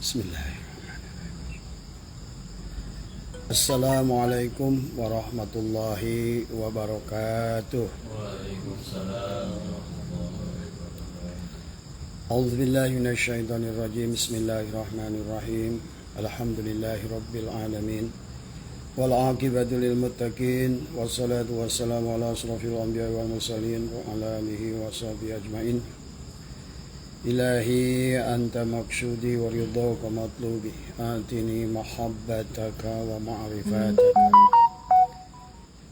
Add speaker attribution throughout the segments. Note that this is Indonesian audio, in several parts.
Speaker 1: Bismillahirrahmanirrahim. Assalamualaikum warahmatullahi wabarakatuh.
Speaker 2: Waalaikumsalam warahmatullahi wabarakatuh.
Speaker 1: A'udzu billahi minasyaitonir rajim. Bismillahirrahmanirrahim. Alhamdulillahi rabbil alamin. Wal 'aqibatu lil muttaqin. Wassalatu wassalamu ala asrofil anbiya'i wal mursalin wa ala alihi washabihi ajmain. Ilahi anta maksudi wa ridhaka matlubi atini mahabbataka wa ma'rifataka.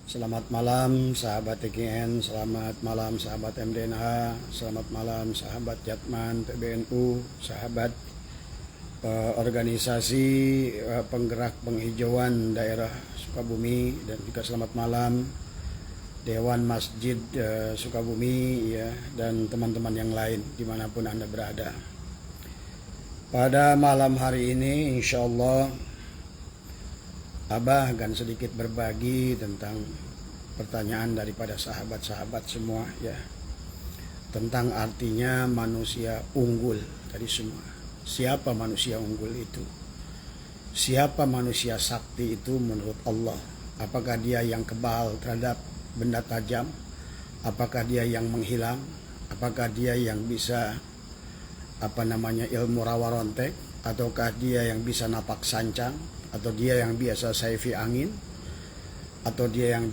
Speaker 1: Selamat malam sahabat TKN, selamat malam sahabat MDNH, selamat malam sahabat Jatman PBNU, sahabat organisasi penggerak penghijauan daerah Sukabumi, dan juga selamat malam Dewan Masjid Sukabumi ya, dan teman-teman yang lain dimanapun Anda berada. Pada malam hari ini insya Allah Abah akan sedikit berbagi tentang pertanyaan daripada sahabat-sahabat semua ya, tentang artinya manusia unggul tadi semua. Siapa manusia unggul itu? Siapa manusia sakti itu menurut Allah? Apakah dia yang kebal terhadap benda tajam? Apakah dia yang menghilang? Apakah dia yang bisa ilmu rawa rontek? Ataukah dia yang bisa napak sancang? Atau dia yang biasa saifi angin? Atau dia yang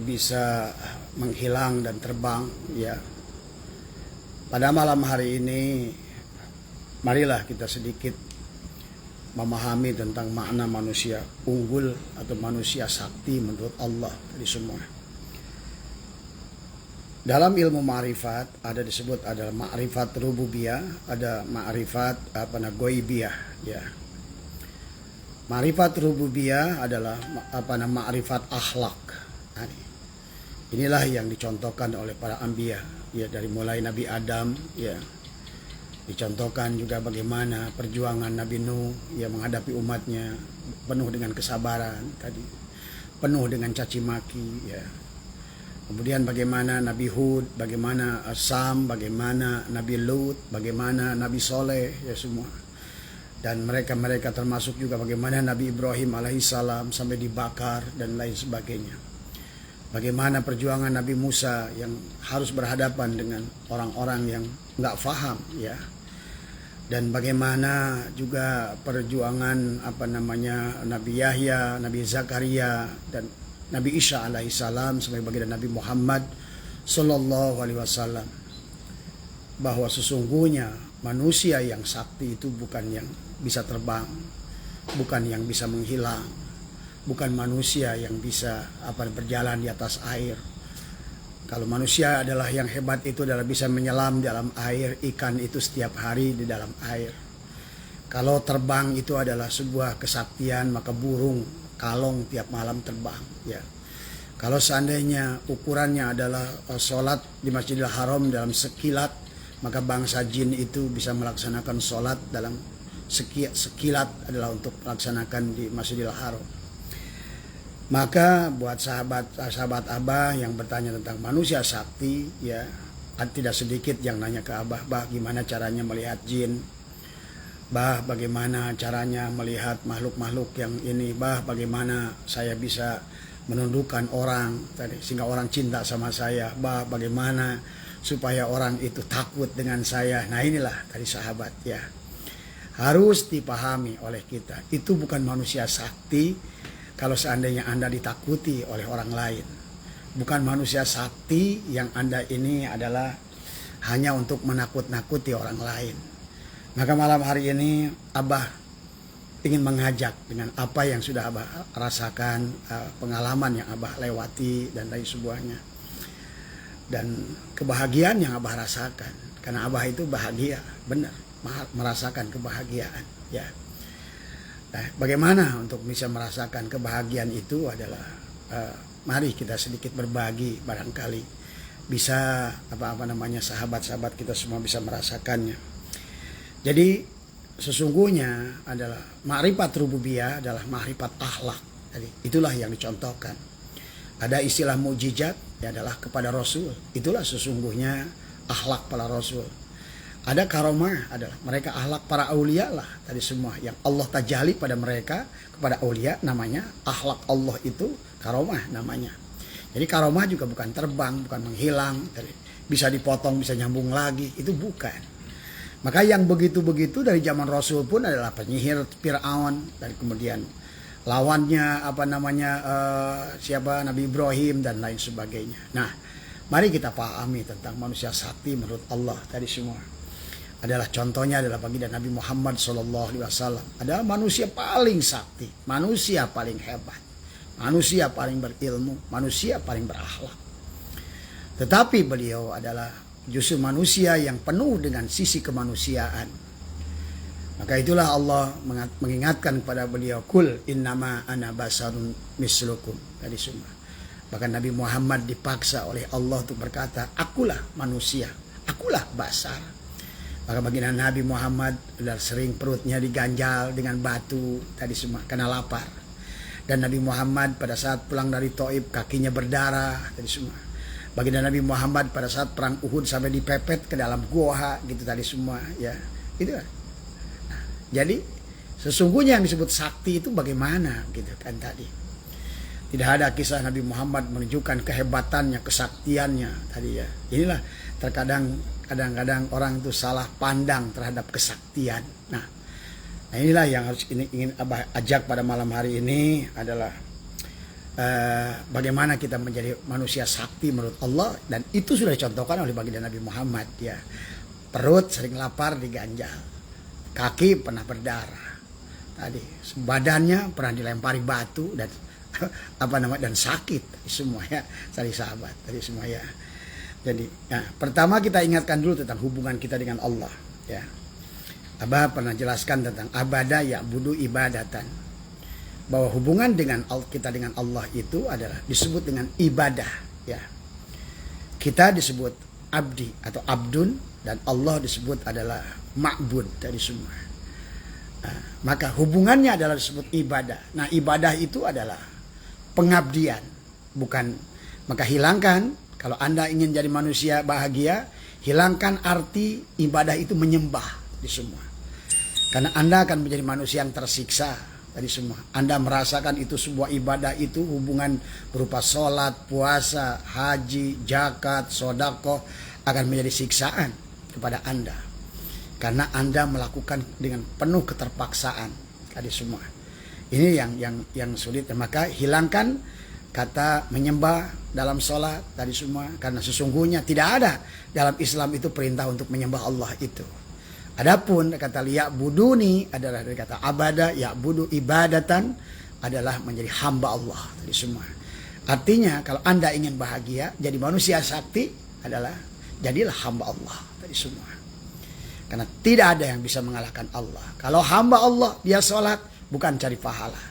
Speaker 1: bisa menghilang dan terbang ya? Pada malam hari ini marilah kita sedikit memahami tentang makna manusia unggul atau manusia sakti menurut Allah tadi semua. Dalam ilmu ma'rifat ada disebut ada ma'rifat rububiyah, ada ma'rifat ghaibiyah ya. Ma'rifat rububiyah adalah ma'rifat akhlak. Inilah yang dicontohkan oleh para anbiya ya, dari mulai Nabi Adam ya. Dicontohkan juga bagaimana perjuangan Nabi Nuh yang menghadapi umatnya penuh dengan kesabaran tadi, penuh dengan caci maki ya. Kemudian bagaimana Nabi Hud, bagaimana Sam, bagaimana Nabi Lut, bagaimana Nabi Soleh ya semua. Dan mereka termasuk juga bagaimana Nabi Ibrahim alaihissalam sampai dibakar dan lain sebagainya. Bagaimana perjuangan Nabi Musa yang harus berhadapan dengan orang-orang yang nggak faham ya. Dan bagaimana juga perjuangan Nabi Yahya, Nabi Zakaria, dan Nabi Isa alaihissalam sebagai baginda Nabi Muhammad sallallahu alaihi wasallam, bahwa sesungguhnya manusia yang sakti itu bukan yang bisa terbang, bukan yang bisa menghilang, bukan manusia yang bisa berjalan di atas air. Kalau manusia adalah yang hebat itu adalah bisa menyelam dalam air, ikan itu setiap hari di dalam air. Kalau terbang itu adalah sebuah kesaktian, maka burung kalong tiap malam terbang ya. Kalau seandainya ukurannya adalah sholat di Masjidil Haram dalam sekilat, maka bangsa jin itu bisa melaksanakan sholat dalam sekilat adalah untuk melaksanakan di Masjidil Haram. Maka buat sahabat Abah yang bertanya tentang manusia sakti ya, tidak sedikit yang nanya ke Abah, "Bah, gimana caranya melihat jin? Bah, bagaimana caranya melihat makhluk-makhluk yang ini? Bah, bagaimana saya bisa menundukkan orang tadi sehingga orang cinta sama saya? Bah, bagaimana supaya orang itu takut dengan saya?" Nah, inilah tadi sahabat ya, harus dipahami oleh kita. Itu bukan manusia sakti kalau seandainya Anda ditakuti oleh orang lain. Bukan manusia sakti yang Anda ini adalah hanya untuk menakut-nakuti orang lain. Maka malam hari ini Abah ingin mengajak dengan apa yang sudah Abah rasakan, pengalaman yang Abah lewati dan lain sebagainya, dan kebahagiaan yang Abah rasakan. Karena Abah itu bahagia, benar, merasakan kebahagiaan ya. Nah, bagaimana untuk bisa merasakan kebahagiaan itu adalah mari kita sedikit berbagi, barangkali bisa sahabat-sahabat kita semua bisa merasakannya. Jadi sesungguhnya adalah ma'rifat rububiyah adalah ma'rifat akhlak. Jadi itulah yang dicontohkan. Ada istilah mukjizat ya adalah kepada Rasul. Itulah sesungguhnya akhlak para Rasul. Ada karomah, adalah mereka akhlak para aulia lah tadi semua yang Allah tajalli pada mereka kepada aulia, namanya akhlak Allah itu karomah namanya. Jadi karomah juga bukan terbang, bukan menghilang, bisa dipotong, bisa nyambung lagi, itu bukan. Maka yang begitu-begitu dari zaman Rasul pun adalah penyihir Fir'aun, dan kemudian lawannya siapa Nabi Ibrahim dan lain sebagainya. Nah, mari kita pahami tentang manusia sakti menurut Allah tadi semua. Adalah contohnya adalah baginda Nabi Muhammad SAW. Adalah manusia paling sakti, manusia paling hebat, manusia paling berilmu, manusia paling berakhlak. Tetapi beliau adalah justru manusia yang penuh dengan sisi kemanusiaan. Maka itulah Allah mengingatkan kepada beliau, kul innama ana basarun mislukum tadi semua. Bahkan Nabi Muhammad dipaksa oleh Allah untuk berkata, akulah manusia, akulah basar. Maka baginda Nabi Muhammad sudah sering perutnya diganjal dengan batu tadi semua karena lapar. Dan Nabi Muhammad pada saat pulang dari Taif kakinya berdarah tadi semua. Baginda Nabi Muhammad pada saat perang Uhud sampai dipepet ke dalam goa gitu tadi semua ya. Itu kan. Nah, jadi sesungguhnya yang disebut sakti itu bagaimana gitu kan tadi. Tidak ada kisah Nabi Muhammad menunjukkan kehebatannya, kesaktiannya tadi ya. Inilah kadang-kadang orang itu salah pandang terhadap kesaktian. Nah inilah yang harus ingin Abah ajak pada malam hari ini adalah bagaimana kita menjadi manusia sakti menurut Allah, dan itu sudah dicontohkan oleh baginda Nabi Muhammad ya. Perut sering lapar diganjal, kaki pernah berdarah, tadi badannya pernah dilempari batu dan dan sakit semua ya, tadi sahabat tadi semua ya. Jadi, nah, pertama kita ingatkan dulu tentang hubungan kita dengan Allah. Ya, Abah pernah jelaskan tentang abadah ya budu ibadatan, bahwa hubungan dengan kita dengan Allah itu adalah disebut dengan ibadah. Ya, kita disebut abdi atau abdun, dan Allah disebut adalah ma'bud dari semua. Nah, maka hubungannya adalah disebut ibadah. Nah, ibadah itu adalah pengabdian, bukan. Maka hilangkan. Kalau Anda ingin jadi manusia bahagia, hilangkan arti ibadah itu menyembah di semua. Karena Anda akan menjadi manusia yang tersiksa dari semua. Anda merasakan itu sebuah ibadah, itu hubungan berupa sholat, puasa, haji, zakat, sodako akan menjadi siksaan kepada Anda. Karena Anda melakukan dengan penuh keterpaksaan tadi semua. Ini yang sulit. Maka hilangkan kata menyembah dalam sholat tadi semua, karena sesungguhnya tidak ada dalam Islam itu perintah untuk menyembah Allah itu. Adapun kata liya'buduni adalah dari kata abada, ya'budu ibadatan adalah menjadi hamba Allah tadi semua. Artinya kalau Anda ingin bahagia jadi manusia sakti adalah jadilah hamba Allah tadi semua. Karena tidak ada yang bisa mengalahkan Allah. Kalau hamba Allah dia sholat bukan cari pahala.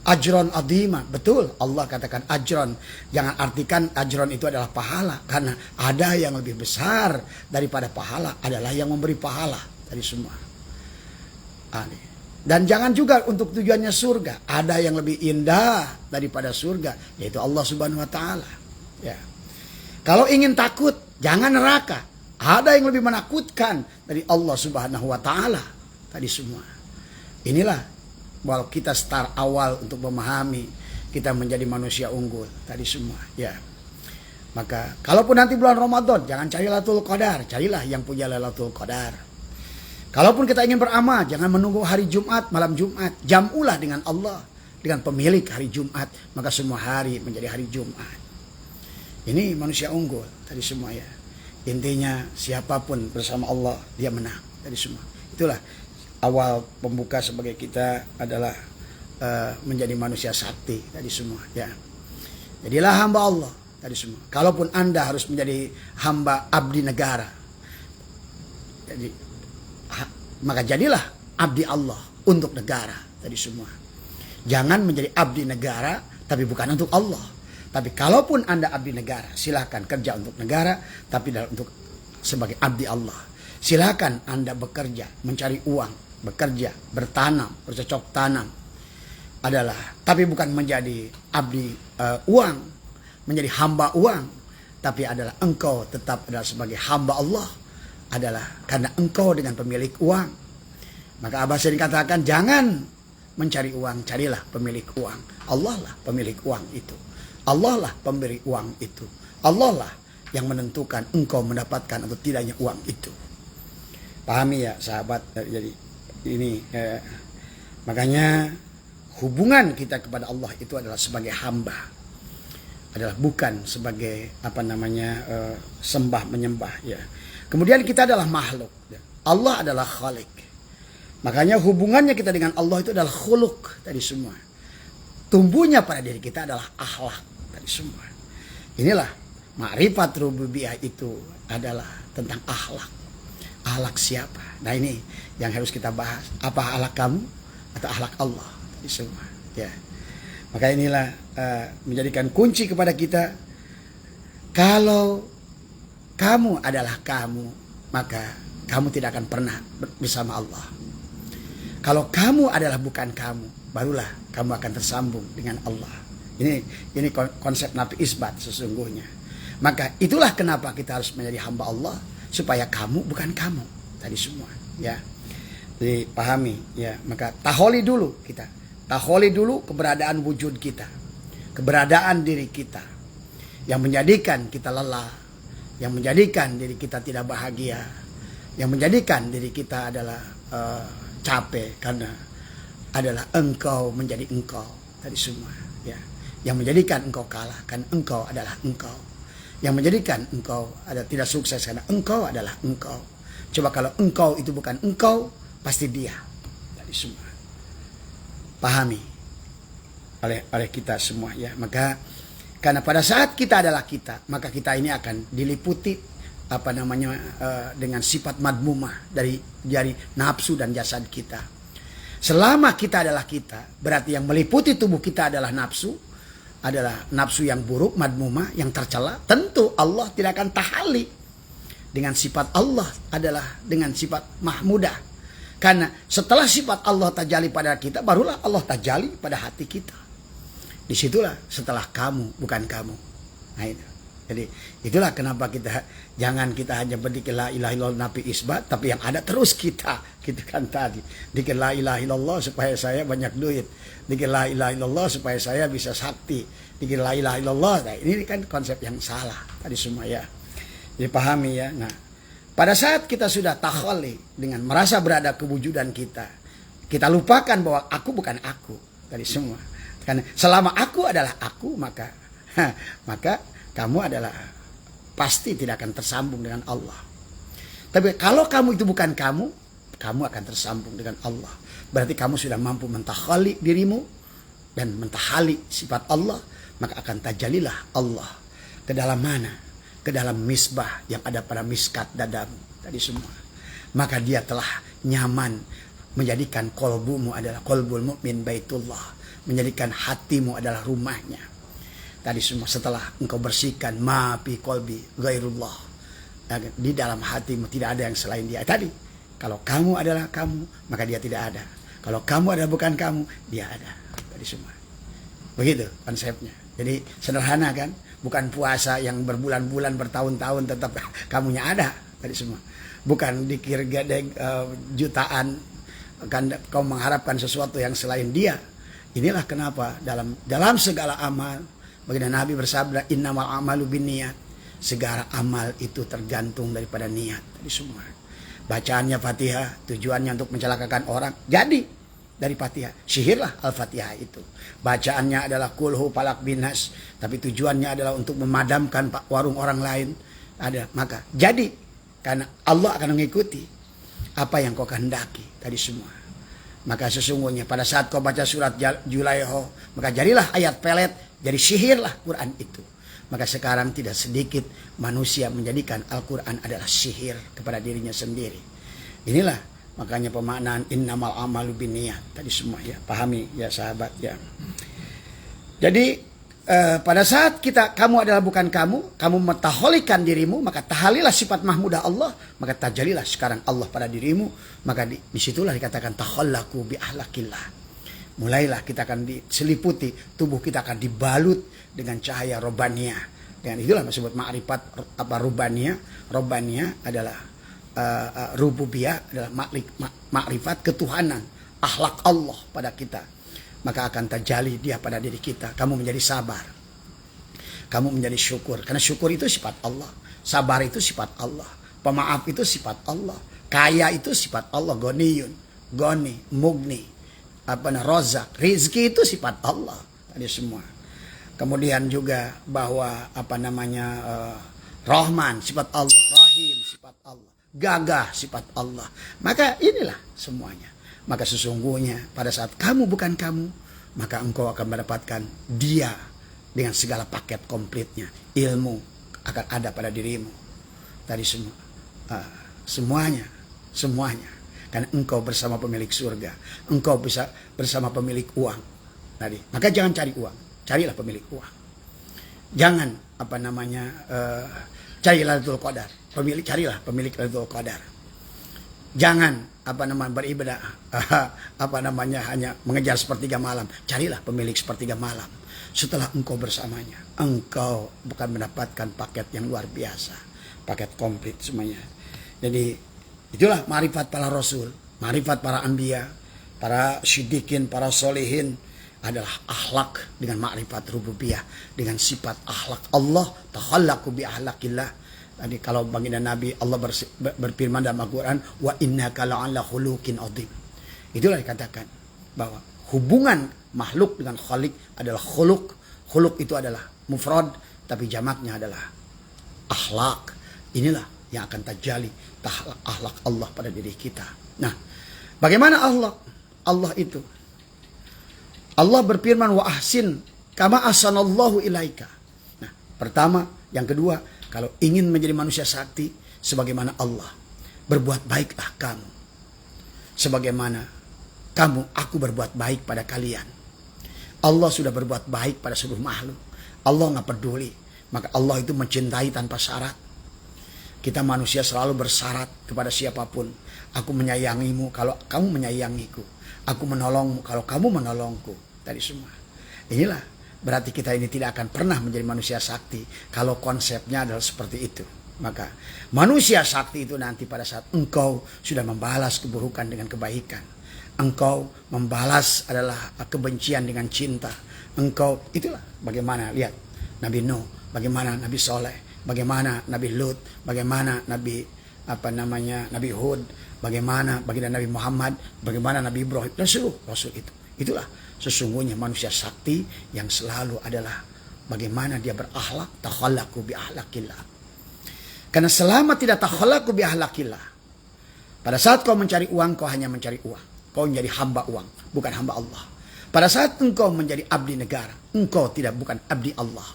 Speaker 1: Ajron adhima, betul Allah katakan ajron. Jangan artikan ajron itu adalah pahala, karena ada yang lebih besar daripada pahala, adalah yang memberi pahala dari semua. Dan jangan juga untuk tujuannya surga, ada yang lebih indah daripada surga, yaitu Allah Subhanahu wa taala. Ya. Kalau ingin takut, jangan neraka. Ada yang lebih menakutkan dari Allah Subhanahu wa taala tadi semua. Inilah walau kita start awal untuk memahami, kita menjadi manusia unggul tadi semua ya. Maka kalaupun nanti bulan Ramadan, jangan cari Lailatul Qadar, carilah yang punya Lailatul Qadar. Kalaupun kita ingin beramal, jangan menunggu hari Jumat, malam Jumat. Jamulah dengan Allah, dengan pemilik hari Jumat, maka semua hari menjadi hari Jumat. Ini manusia unggul tadi semua ya. Intinya siapapun bersama Allah dia menang tadi semua. Itulah awal pembuka sebagai kita adalah menjadi manusia sakti tadi semua ya. Jadilah hamba Allah tadi semua. Kalaupun Anda harus menjadi hamba abdi negara, jadi maka jadilah abdi Allah untuk negara tadi semua. Jangan menjadi abdi negara tapi bukan untuk Allah. Tapi kalaupun Anda abdi negara, silakan kerja untuk negara, tapi untuk sebagai abdi Allah. Silakan Anda bekerja, mencari uang, bekerja, bertanam, bercocok tanam adalah, tapi bukan menjadi abdi uang, menjadi hamba uang, tapi adalah engkau tetap adalah sebagai hamba Allah, adalah karena engkau dengan pemilik uang. Maka Abah sering katakan, jangan mencari uang, carilah pemilik uang. Allah lah pemilik uang itu. Allah lah pemberi uang itu. Allah lah yang menentukan engkau mendapatkan atau tidaknya uang itu. Pahami ya sahabat. Jadi ini makanya hubungan kita kepada Allah itu adalah sebagai hamba, adalah bukan sebagai sembah menyembah ya. Kemudian kita adalah makhluk. Allah adalah khalik. Makanya hubungannya kita dengan Allah itu adalah khuluk tadi semua. Tumbuhnya pada diri kita adalah akhlak tadi semua. Inilah ma'rifat rububiyah itu adalah tentang akhlak. Akhlak siapa? Nah ini yang harus kita bahas. Apa akhlak kamu atau akhlak Allah tadi semua. Ya. Maka inilah menjadikan kunci kepada kita. Kalau kamu adalah kamu, maka kamu tidak akan pernah bersama Allah. Kalau kamu adalah bukan kamu, barulah kamu akan tersambung dengan Allah. Ini konsep nafi isbat sesungguhnya. Maka itulah kenapa kita harus menjadi hamba Allah, supaya kamu bukan kamu tadi semua. Ya, jadi pahami. Ya, maka taholi dulu kita. Taholi dulu keberadaan wujud kita, keberadaan diri kita, yang menjadikan kita lelah, yang menjadikan diri kita tidak bahagia, yang menjadikan diri kita adalah capek karena adalah engkau menjadi engkau tadi semua. Ya, yang menjadikan engkau kalah karena engkau adalah engkau, yang menjadikan engkau ada tidak sukses karena engkau adalah engkau. Coba kalau engkau itu bukan engkau, pasti dia tadi semua. Pahami oleh kita semua ya. Maka karena pada saat kita adalah kita, maka kita ini akan diliputi dengan sifat madmumah dari nafsu dan jasad kita. Selama kita adalah kita, berarti yang meliputi tubuh kita adalah nafsu yang buruk, madmumah, yang tercela. Tentu Allah tidak akan tahali dengan sifat Allah adalah dengan sifat mahmudah. Karena setelah sifat Allah tajalli pada kita, barulah Allah tajalli pada hati kita. Disitulah setelah kamu bukan kamu. Nah itu. Jadi itulah kenapa jangan kita hanya berdikir la ilaha illallah nafi isbat, tapi yang ada terus kita. Gitu kan tadi. Dikir la ilaha illallah supaya saya banyak duit. Dikir la ilaha illallah supaya saya bisa sakti. Dikir la ilaha illallah. Nah, ini kan konsep yang salah tadi semua ya. Jadi pahami ya. Nah, pada saat kita sudah takhali dengan merasa berada kewujudan kita, kita lupakan bahwa aku bukan aku tadi semua. Karena selama aku adalah aku, maka kamu adalah pasti tidak akan tersambung dengan Allah. Tapi kalau kamu itu bukan kamu, kamu akan tersambung dengan Allah. Berarti kamu sudah mampu mentakhali dirimu dan mentahali sifat Allah, maka akan tajalilah Allah. Ke dalam mana? Ke dalam misbah yang ada pada miskat dadamu tadi semua. Maka dia telah nyaman menjadikan kolbumu adalah kolbul mukmin baitullah, menjadikan hatimu adalah rumahnya tadi semua. Setelah engkau bersihkan ma fi qalbi ghairullah, di dalam hatimu tidak ada yang selain dia tadi. Kalau kamu adalah kamu, maka dia tidak ada. Kalau kamu adalah bukan kamu, dia ada tadi semua. Begitu konsepnya. Jadi sederhana kan? Bukan puasa yang berbulan-bulan, bertahun-tahun tetap kamunya ada tadi semua. Bukan dikir gadeng jutaan kan kau mengharapkan sesuatu yang selain dia. Inilah kenapa dalam segala amal, baginda Nabi bersabda innamal amalu binniyat. Segala amal itu tergantung daripada niat tadi semua. Bacaannya Fatihah tujuannya untuk mencelakakan orang, jadi dari Fatihah. Sihirlah Al-Fatihah itu. Bacaannya adalah kulhu falak binas, tapi tujuannya adalah untuk memadamkan warung orang lain. Maka jadi karena Allah akan mengikuti apa yang kau kehendaki tadi semua. Maka sesungguhnya pada saat kau baca surat Julaiho, maka jadilah ayat pelet, jadi sihirlah Quran itu. Maka sekarang tidak sedikit manusia menjadikan Al-Quran adalah sihir kepada dirinya sendiri. Inilah makanya pemaknaan innamal amalu binniyat tadi semua ya. Pahami ya sahabat ya. Jadi pada saat kamu adalah bukan kamu mentaholikan dirimu, maka tahalilah sifat mahmudah Allah, maka tajalilah sekarang Allah pada dirimu, maka disitulah dikatakan tahallaku bi ahlakillah. Mulailah kita akan diseliputi, tubuh kita akan dibalut dengan cahaya robaniyah. Dan itulah disebut ma'rifat apa robaniyah. Robaniyah adalah rububiyah adalah makrifat ketuhanan, akhlak Allah pada kita, maka akan terjali dia pada diri kita. Kamu menjadi sabar, kamu menjadi syukur, karena syukur itu sifat Allah, sabar itu sifat Allah, pemaaf itu sifat Allah, kaya itu sifat Allah, goniyun, goni, mugni, rozak, rizki itu sifat Allah tadi semua. Kemudian juga bahwa Rahman sifat Allah, Rahim sifat Allah, gagah sifat Allah. Maka inilah semuanya. Maka sesungguhnya pada saat kamu bukan kamu, maka engkau akan mendapatkan dia dengan segala paket komplitnya. Ilmu akan ada pada dirimu tadi semua. Semuanya. Karena engkau bersama pemilik surga, engkau bisa bersama pemilik uang tadi. Maka jangan cari uang, carilah pemilik uang. Jangan carilah Lailatul Qadar, carilah pemilik Lailatul Qadar. Jangan beribadah hanya mengejar sepertiga malam, carilah pemilik sepertiga malam. Setelah engkau bersamanya, engkau bukan mendapatkan paket yang luar biasa, paket komplit semuanya. Jadi itulah marifat para rasul, marifat para anbiya, para siddiqin, para solehin, adalah akhlak dengan makrifat rububiyah, dengan sifat akhlak Allah, takhallaqu bi akhlaqillah. Tadi kalau baginda Nabi, Allah berfirman dalam Al-Quran, wa innaka la'ala khuluqin azim. Itulah dikatakan bahwa hubungan makhluk dengan khalik adalah khuluq. Khuluq itu adalah mufrad, tapi jamaknya adalah akhlak. Inilah yang akan terjadi akhlak Allah pada diri kita. Nah, bagaimana akhlak Allah itu? Allah berfirman, wa ahsin kama ahsanallahu ilaika. Nah, pertama, yang kedua, kalau ingin menjadi manusia sakti sebagaimana Allah, berbuat baiklah kamu sebagaimana aku berbuat baik pada kalian. Allah sudah berbuat baik pada seluruh makhluk. Allah nggak peduli. Maka Allah itu mencintai tanpa syarat. Kita manusia selalu bersyarat kepada siapapun. Aku menyayangimu kalau kamu menyayangiku. Aku menolongmu kalau kamu menolongku. Tadi semua. Inilah berarti kita ini tidak akan pernah menjadi manusia sakti kalau konsepnya adalah seperti itu. Maka manusia sakti itu nanti pada saat engkau sudah membalas keburukan dengan kebaikan. Engkau membalas adalah kebencian dengan cinta. Engkau, itulah bagaimana, lihat Nabi Nuh, bagaimana Nabi Soleh, bagaimana Nabi Lut, bagaimana Nabi Nabi Hud, bagaimana baginda Nabi Muhammad, bagaimana Nabi Ibrahim dan seluruh rasul itu. Itulah sesungguhnya manusia sakti yang selalu adalah bagaimana dia berakhlak, takhallaqu bi akhlaqillah. Karena selama tidak takhallaqu bi akhlaqillah, pada saat kau mencari uang, kau hanya mencari uang. Kau menjadi hamba uang, bukan hamba Allah. Pada saat engkau menjadi abdi negara, engkau bukan abdi Allah.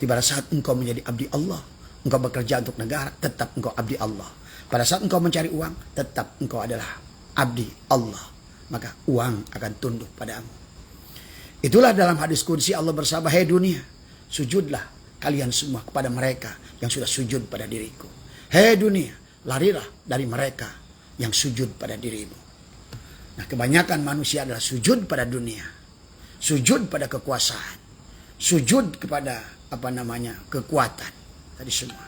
Speaker 1: Pada saat engkau menjadi abdi Allah, engkau bekerja untuk negara, tetap engkau abdi Allah. Pada saat engkau mencari uang, tetap engkau adalah abdi Allah. Maka uang akan tunduk padamu. Itulah dalam hadis qudsi Allah bersabda, "Hai dunia, sujudlah kalian semua kepada mereka yang sudah sujud pada diriku. Hai dunia, larilah dari mereka yang sujud pada dirimu." Nah, kebanyakan manusia adalah sujud pada dunia, sujud pada kekuasaan, sujud kepada kekuatan tadi semua.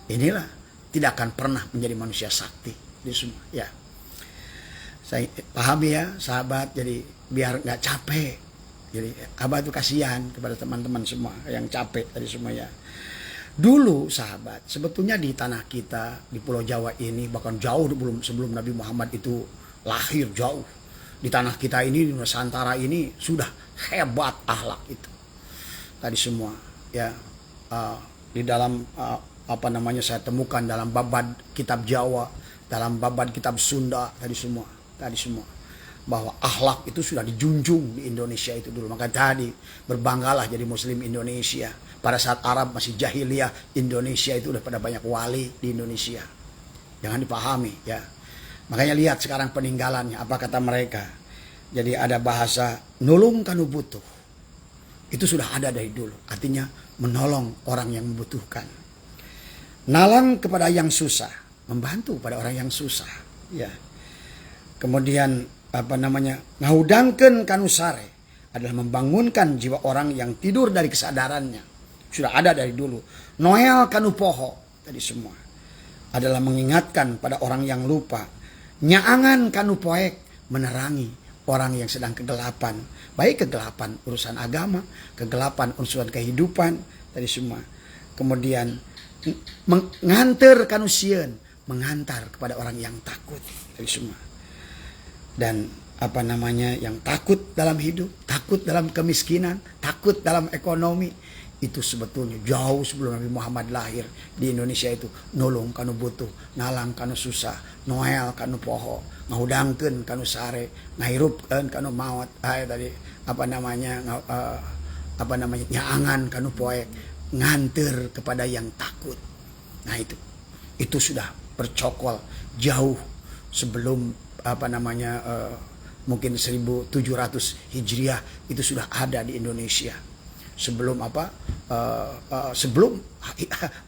Speaker 1: Inilah tidak akan pernah menjadi manusia sakti di semua. Ya, saya pahami ya sahabat. Jadi biar nggak capek. Jadi abah itu kasihan kepada teman-teman semua yang capek tadi semua ya. Dulu sahabat, sebetulnya di tanah kita di Pulau Jawa ini, bahkan jauh sebelum Nabi Muhammad itu lahir, jauh di tanah kita ini, di Nusantara ini sudah hebat akhlak itu tadi semua ya. Di dalam saya temukan dalam babad kitab Jawa, dalam babad kitab Sunda tadi semua bahwa akhlak itu sudah dijunjung di Indonesia itu dulu. Maka tadi berbanggalah jadi Muslim Indonesia. Pada saat Arab masih jahiliyah, Indonesia itu udah pada banyak wali di Indonesia. Jangan dipahami ya. Makanya lihat sekarang peninggalannya, apa kata mereka. Jadi ada bahasa nulung kanu butuh. Itu sudah ada dari dulu. Artinya menolong orang yang membutuhkan. Nalang kepada yang susah, membantu pada orang yang susah. Ya. Kemudian ngahudangkeun kanu sare adalah membangunkan jiwa orang yang tidur dari kesadarannya. Sudah ada dari dulu. Noel kanu poho tadi semua. adalah mengingatkan pada orang yang lupa. Nyaangan kanu poek menerangi orang yang sedang kegelapan. Baik kegelapan urusan agama, kegelapan urusan kehidupan, tadi semua. Kemudian mengantar kanu sieun, mengantar kepada orang yang takut, tadi semua. Dan yang takut dalam hidup, takut dalam kemiskinan, takut dalam ekonomi, itu sebetulnya jauh sebelum Nabi Muhammad lahir di Indonesia itu nolong kanu butuh, nalang kanu susah, noel kanu poho, ngahudangkeun kanu sare, ngahirupkeun kanu maot, nyaangan kanu poek, nganter kepada yang takut. Nah itu sudah bercokol jauh sebelum mungkin 1700 Hijriah itu sudah ada di Indonesia. Sebelum sebelum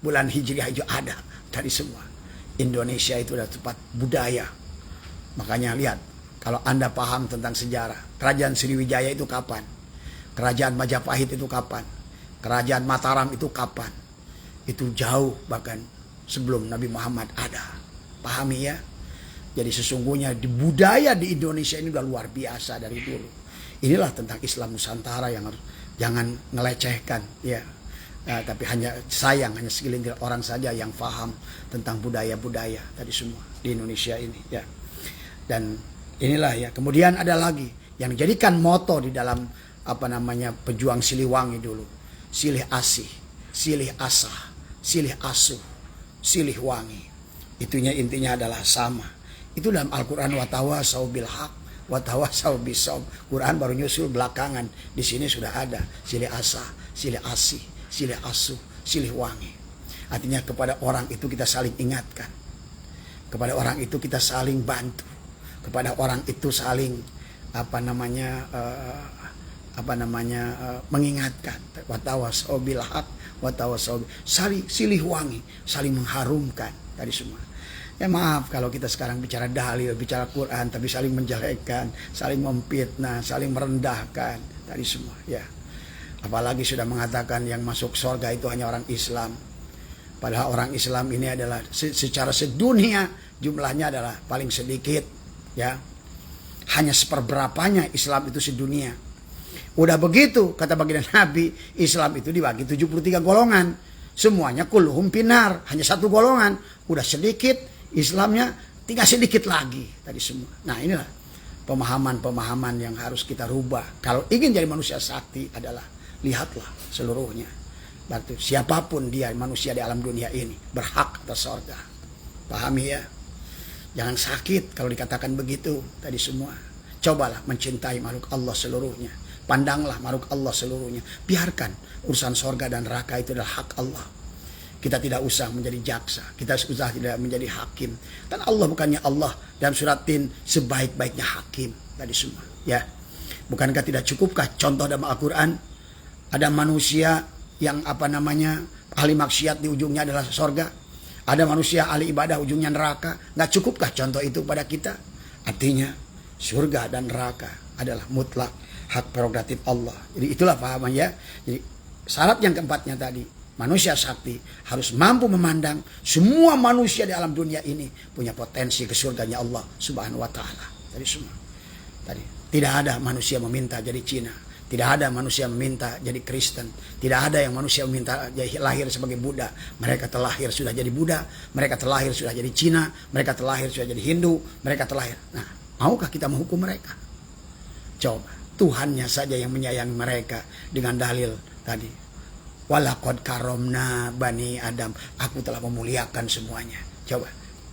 Speaker 1: bulan Hijriah itu ada dari semua. Indonesia itu adalah tempat budaya. Makanya lihat, kalau Anda paham tentang sejarah, Kerajaan Sriwijaya itu kapan? Kerajaan Majapahit itu kapan? Kerajaan Mataram itu kapan? Itu jauh bahkan sebelum Nabi Muhammad ada. Pahami ya? Jadi sesungguhnya di budaya di Indonesia ini udah luar biasa dari dulu. Inilah tentang Islam Nusantara yang harus jangan ngelecehkan ya. Tapi hanya segelintir orang saja yang paham tentang budaya-budaya tadi semua di Indonesia ini ya. Dan inilah ya. Kemudian ada lagi yang dijadikan moto di dalam pejuang Siliwangi dulu. Silih asih, silih asah, silih asuh, silih wangi. Intinya adalah sama. Itu dalam Al-Quran, watawasau bil haq, watawasau bisawab. Quran baru nyusul belakangan. Di sini sudah ada silih asah, silih asih, silih asuh, silih wangi. Artinya kepada orang itu kita saling ingatkan, kepada orang itu kita saling bantu, kepada orang itu saling mengingatkan. Watawasau bil haq, watawasau silih wangi, saling mengharumkan tadi semua. Ya maaf kalau kita sekarang bicara dalil, bicara Quran, tapi saling menjelekkan, saling memfitnah, saling merendahkan, tadi semua ya. Apalagi sudah mengatakan yang masuk surga itu hanya orang Islam. Padahal orang Islam ini adalah secara sedunia jumlahnya adalah paling sedikit ya. Hanya seperberapanya Islam itu sedunia. Udah begitu kata baginda Nabi, Islam itu dibagi 73 golongan. Semuanya kulluhum finar, hanya satu golongan. Udah sedikit Islamnya, tinggal sedikit lagi tadi semua. Nah inilah pemahaman-pemahaman yang harus kita rubah. Kalau ingin jadi manusia sakti adalah lihatlah seluruhnya. Berarti siapapun dia manusia di alam dunia ini berhak atas surga. Pahami ya? Jangan sakit kalau dikatakan begitu tadi semua. Cobalah mencintai makhluk Allah seluruhnya. Pandanglah makhluk Allah seluruhnya. Biarkan urusan surga dan neraka itu adalah hak Allah. Kita tidak usah menjadi jaksa, kita usah tidak menjadi hakim. Dan Allah bukannya Allah dalam surat Tin sebaik-baiknya hakim tadi semua. Ya, bukankah tidak cukupkah contoh dalam Al-Quran ada manusia yang ahli maksiat di ujungnya adalah surga, ada manusia ahli ibadah ujungnya neraka. Nggak cukupkah contoh itu pada kita? Artinya surga dan neraka adalah mutlak hak prerogatif Allah. Jadi itulah pahamannya. Jadi syarat yang keempatnya tadi. Manusia sakti harus mampu memandang semua manusia di alam dunia ini punya potensi ke surganya Allah Subhanahu wa taala. Tadi semua. Tadi tidak ada manusia meminta jadi Cina, tidak ada manusia meminta jadi Kristen, tidak ada yang manusia meminta jadi lahir sebagai Buddha. Mereka terlahir sudah jadi Buddha, mereka terlahir sudah jadi Cina, mereka terlahir sudah jadi Hindu, mereka terlahir. Nah, maukah kita menghukum mereka? Coba, Tuhannya saja yang menyayangi mereka dengan dalil tadi. Walaqad karomna bani Adam. Aku telah memuliakan semuanya. Coba.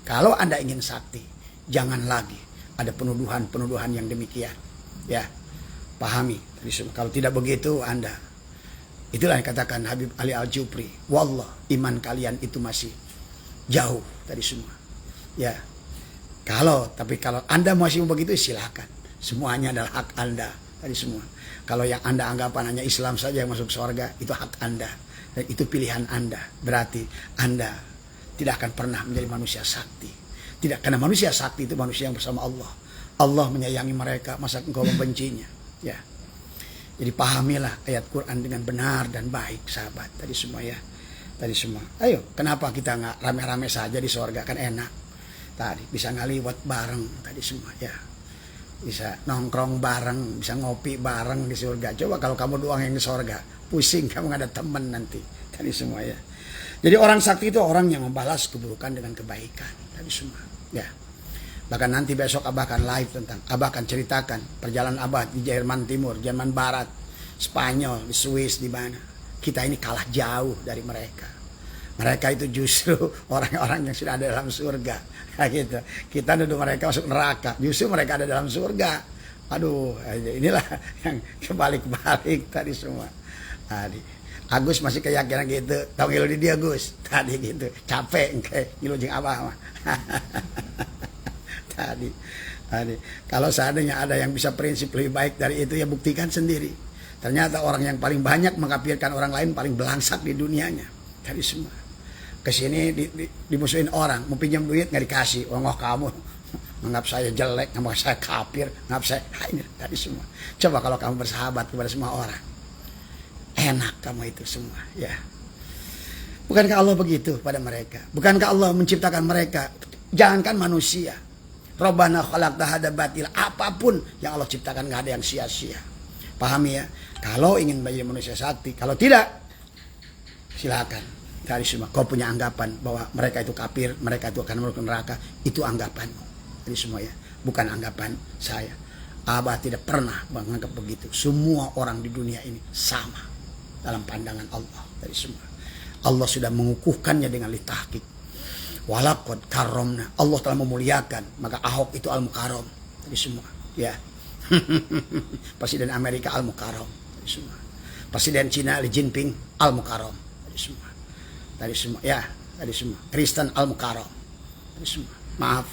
Speaker 1: Kalau Anda ingin sakti, jangan lagi ada penuduhan-penuduhan yang demikian. Ya. Pahami. Kalau tidak begitu Anda. Itulah yang katakan Habib Ali Al-Jupri. Wallah, iman kalian itu masih jauh tadi semua. Ya. Tapi kalau Anda masih begitu silakan. Semuanya adalah hak Anda tadi semua. Kalau yang Anda anggapan hanya Islam saja yang masuk surga, itu hak Anda. Dan itu pilihan Anda. Berarti Anda tidak akan pernah menjadi manusia sakti. Tidak, karena manusia sakti itu manusia yang bersama Allah. Allah menyayangi mereka, masa engkau membencinya. Ya. Jadi pahamilah ayat Quran dengan benar dan baik, sahabat. Tadi semua ya. tadi semua. Ayo, kenapa kita nggak rame-rame saja di surga, kan enak. Tadi bisa ngaliwat bareng tadi semua ya. Bisa nongkrong bareng, bisa ngopi bareng di surga. Coba kalau kamu doang yang di surga, pusing, kamu nggak ada temen nanti tadi semua ya. Jadi orang sakti itu orang yang membalas keburukan dengan kebaikan tadi semua ya. Bahkan nanti besok Abah akan live tentang, Abah akan ceritakan perjalanan Abah di Jerman Timur, Jerman Barat, Spanyol, di Swiss, di mana. Kita ini kalah jauh dari mereka. Mereka itu justru orang-orang yang sudah ada dalam surga. Kayak gitu. Kita nuduh mereka masuk neraka, justru mereka ada dalam surga. Aduh, inilah yang kebalik-balik tadi semua. Tadi Agus masih keyakinan gitu, tahu ngilu di dia Gus. Tadi gitu, capek kayak ngilu jeung Abah mah. Tadi kalau seandainya ada yang bisa prinsip lebih baik dari itu, ya buktikan sendiri. Ternyata orang yang paling banyak mengkafirkan orang lain paling belangsak di dunianya. Tadi semua kesini dimusuhin orang, mau pinjam duit nggak dikasih. Oh kamu menganggap saya jelek, menganggap saya kafir, menganggap saya ini tadi semua. Coba kalau kamu bersahabat kepada semua orang, enak kamu itu semua ya. Bukankah Allah begitu pada mereka? Bukankah Allah menciptakan mereka? Jangankan manusia, Rabbana khalaqta hada batil, apapun yang Allah ciptakan nggak ada yang sia-sia. Pahami ya? Kalau ingin menjadi manusia sakti, kalau tidak, silakan. Dari semua, kau punya anggapan bahwa mereka itu kafir, mereka itu akan masuk neraka, itu anggapanmu. Dari semua ya, bukan anggapan saya. Abah tidak pernah menganggap begitu. Semua orang di dunia ini sama dalam pandangan Allah. Dari semua, Allah sudah mengukuhkannya dengan litahqiq. Walaqad karramna, Allah telah memuliakan, maka Ahok itu al-mukarram. Dari semua, ya. Presiden Amerika al-mukarram. Dari semua. Presiden Cina Xi Jinping al-mukarram. Dari semua. Dari semua ya, dari semua. Kristen al-mukarram. Dari semua. Maaf,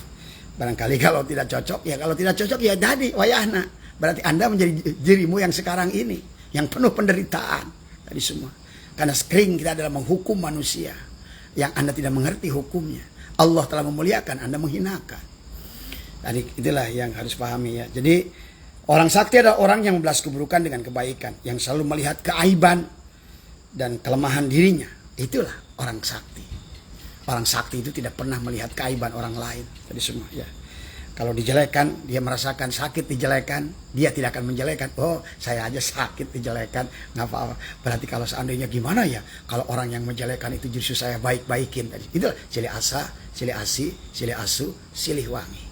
Speaker 1: barangkali kalau tidak cocok ya, kalau tidak cocok ya jadi wayahna. Berarti Anda menjadi dirimu yang sekarang ini, yang penuh penderitaan. Dari semua. Karena sering kita adalah menghukum manusia yang Anda tidak mengerti hukumnya. Allah telah memuliakan, Anda menghinakan. Tadi itulah yang harus pahami ya. Jadi orang sakti adalah orang yang membalas keburukan dengan kebaikan, yang selalu melihat keaiban dan kelemahan dirinya. Itulah orang sakti. Orang sakti itu tidak pernah melihat keaiban orang lain. Tadi semua ya. Kalau dijelekan, dia merasakan sakit dijelekan, dia tidak akan menjelekan. Oh, saya aja sakit dijelekan, nggak apa-apa. Berarti kalau seandainya gimana ya? Kalau orang yang menjelekan itu justru saya baik-baikin. Itulah silih asa, silih asi, silih asu, silih wangi.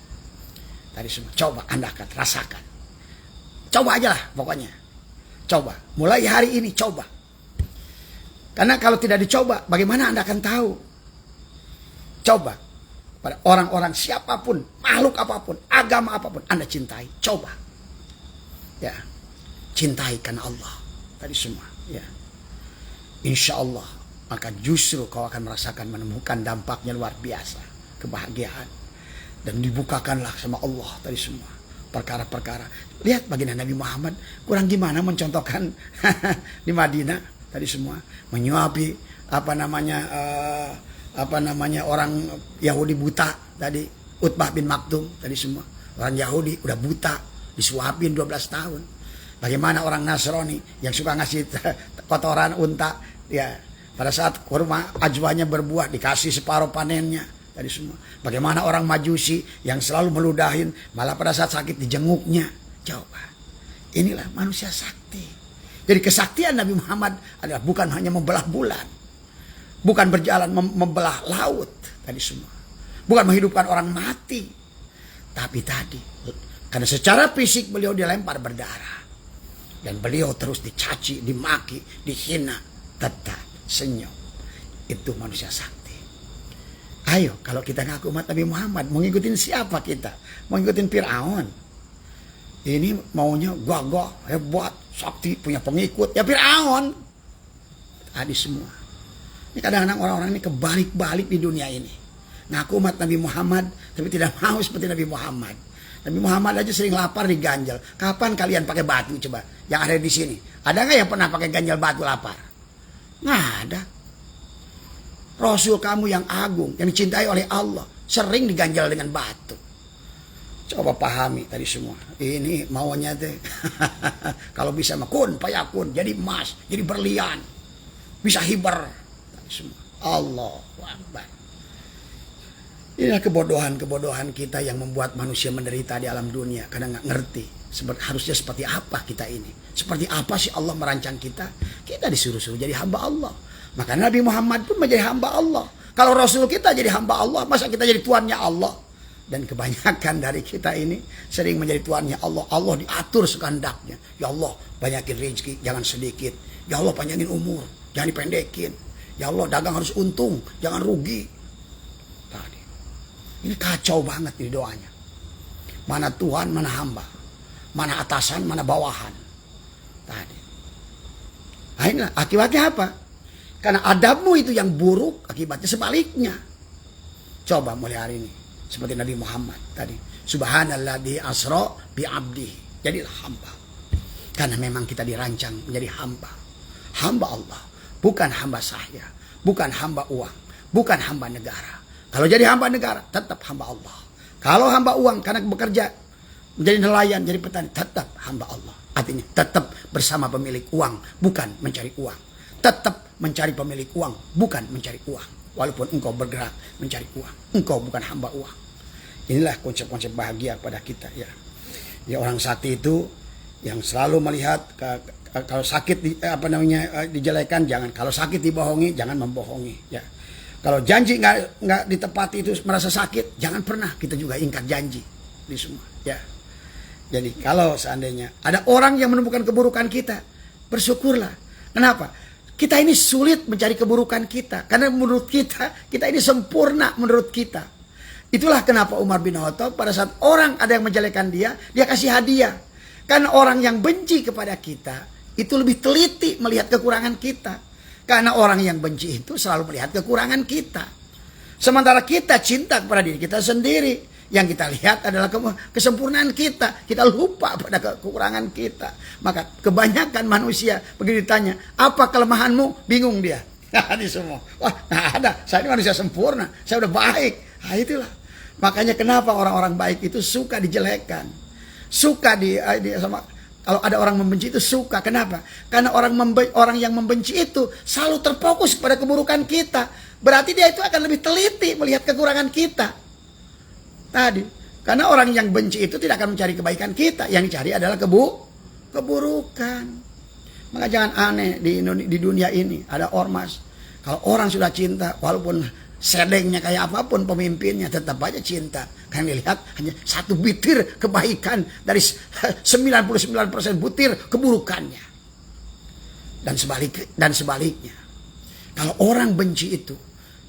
Speaker 1: Tadi semua. Coba Anda akan rasakan. Coba aja lah pokoknya. Coba. Mulai hari ini coba. Karena kalau tidak dicoba, bagaimana Anda akan tahu? Coba. Pada orang-orang siapapun, makhluk apapun, agama apapun, Anda cintai. Coba. Ya. Cintai karena Allah. Tadi semua. Ya. Insya Allah. Maka justru kau akan merasakan, menemukan dampaknya luar biasa. Kebahagiaan. Dan dibukakanlah sama Allah tadi semua. Perkara-perkara. Lihat baginda Nabi Muhammad. Kurang gimana mencontohkan di Madinah. Tadi semua menyuapi orang Yahudi buta tadi, Utbah bin Maktum tadi semua. Orang Yahudi udah buta, disuapin 12 tahun. Bagaimana orang Nasrani yang suka ngasih kotoran unta ya, pada saat kurma ajwanya berbuah dikasih separuh panennya tadi semua. Bagaimana orang Majusi yang selalu meludahin, malah pada saat sakit dijenguknya. Coba. Inilah manusia sakti. Jadi kesaktian Nabi Muhammad adalah bukan hanya membelah bulan. Bukan berjalan membelah laut. Tadi semua. Bukan menghidupkan orang mati. Tapi tadi. Karena secara fisik beliau dilempar berdarah. Dan beliau terus dicaci, dimaki, dihina. Tetap senyum. Itu manusia sakti. Ayo kalau kita ngaku umat Nabi Muhammad. Mau ngikutin siapa kita? Mau ngikutin Fir'aun. Ini maunya gagah, hebat, sakti, punya pengikut. Ya Fir'aun. Tadi semua. Ini kadang-kadang orang-orang ini kebalik-balik di dunia ini. Ngaku umat Nabi Muhammad, tapi tidak mau seperti Nabi Muhammad. Nabi Muhammad aja sering lapar diganjal. Kapan kalian pakai batu coba? Yang ada di sini. Ada nggak yang pernah pakai ganjal batu lapar? Nggak ada. Rasul kamu yang agung, yang dicintai oleh Allah, sering diganjal dengan batu. Coba pahami tadi semua. Ini maunya teh. Kalau bisa mah kun payakun, jadi emas, jadi berlian. Bisa hiber. Semua. Allahu Akbar. Inilah kebodohan-kebodohan kita yang membuat manusia menderita di alam dunia karena nggak ngerti harusnya seperti apa kita ini. Seperti apa sih Allah merancang kita? Kita disuruh-suruh jadi hamba Allah. Maka Nabi Muhammad pun menjadi hamba Allah. Kalau Rasul kita jadi hamba Allah, masa kita jadi tuannya Allah? Dan kebanyakan dari kita ini sering menjadi tuannya Allah. Allah diatur sekandaknya. Ya Allah, banyakin rezeki, jangan sedikit. Ya Allah, panjangin umur, jangan dipendekin. Ya Allah, dagang harus untung, jangan rugi. Tadi. Ini kacau banget ini doanya. Mana Tuhan, mana hamba. Mana atasan, mana bawahan. Tadi. Nah, inilah akibatnya apa? Karena adabmu itu yang buruk, akibatnya sebaliknya. Coba mulai hari ini. Seperti Nabi Muhammad tadi. Subhanalladzi asra bi abdihi. Jadilah hamba. Karena memang kita dirancang menjadi hamba. Hamba Allah. Bukan hamba saya. Bukan hamba uang. Bukan hamba negara. Kalau jadi hamba negara, tetap hamba Allah. Kalau hamba uang karena bekerja, menjadi nelayan, jadi petani, tetap hamba Allah. Artinya tetap bersama pemilik uang, bukan mencari uang. Tetap mencari pemilik uang, bukan mencari uang. Walaupun engkau bergerak mencari uang, engkau bukan hamba uang. Inilah konsep-konsep bahagia pada kita ya. Ya orang sakti itu yang selalu melihat kalau sakit dijelekan jangan, kalau sakit dibohongi jangan membohongi ya. Kalau janji nggak ditepati itu merasa sakit, jangan pernah kita juga ingkar janji di semua ya. Jadi kalau seandainya ada orang yang menemukan keburukan kita, bersyukurlah. Kenapa? Kita ini sulit mencari keburukan kita. Karena menurut kita ini sempurna menurut kita. Itulah kenapa Umar bin Khattab pada saat orang ada yang menjelekan dia kasih hadiah. Karena orang yang benci kepada kita, itu lebih teliti melihat kekurangan kita. Karena orang yang benci itu selalu melihat kekurangan kita. Sementara kita cinta kepada diri kita sendiri. Yang kita lihat adalah kesempurnaan kita. Kita lupa pada kekurangan kita. Maka kebanyakan manusia begitu ditanya, apa kelemahanmu? Bingung dia. Di semua. Wah, nah ada. Saya ini manusia sempurna. Saya udah baik. Nah itulah. Makanya kenapa orang-orang baik itu suka dijelekan. Suka kalau ada orang membenci itu suka. Kenapa? Karena orang yang membenci itu selalu terfokus pada keburukan kita. Berarti dia itu akan lebih teliti melihat kekurangan kita. Tadi, karena orang yang benci itu tidak akan mencari kebaikan kita, yang dicari adalah keburukan. Maka jangan aneh di dunia ini ada ormas. Kalau orang sudah cinta, walaupun sedengnya kayak apapun pemimpinnya, tetap aja cinta. Karena dilihat hanya satu butir kebaikan dari 99% butir keburukannya. Dan sebaliknya. Kalau orang benci itu,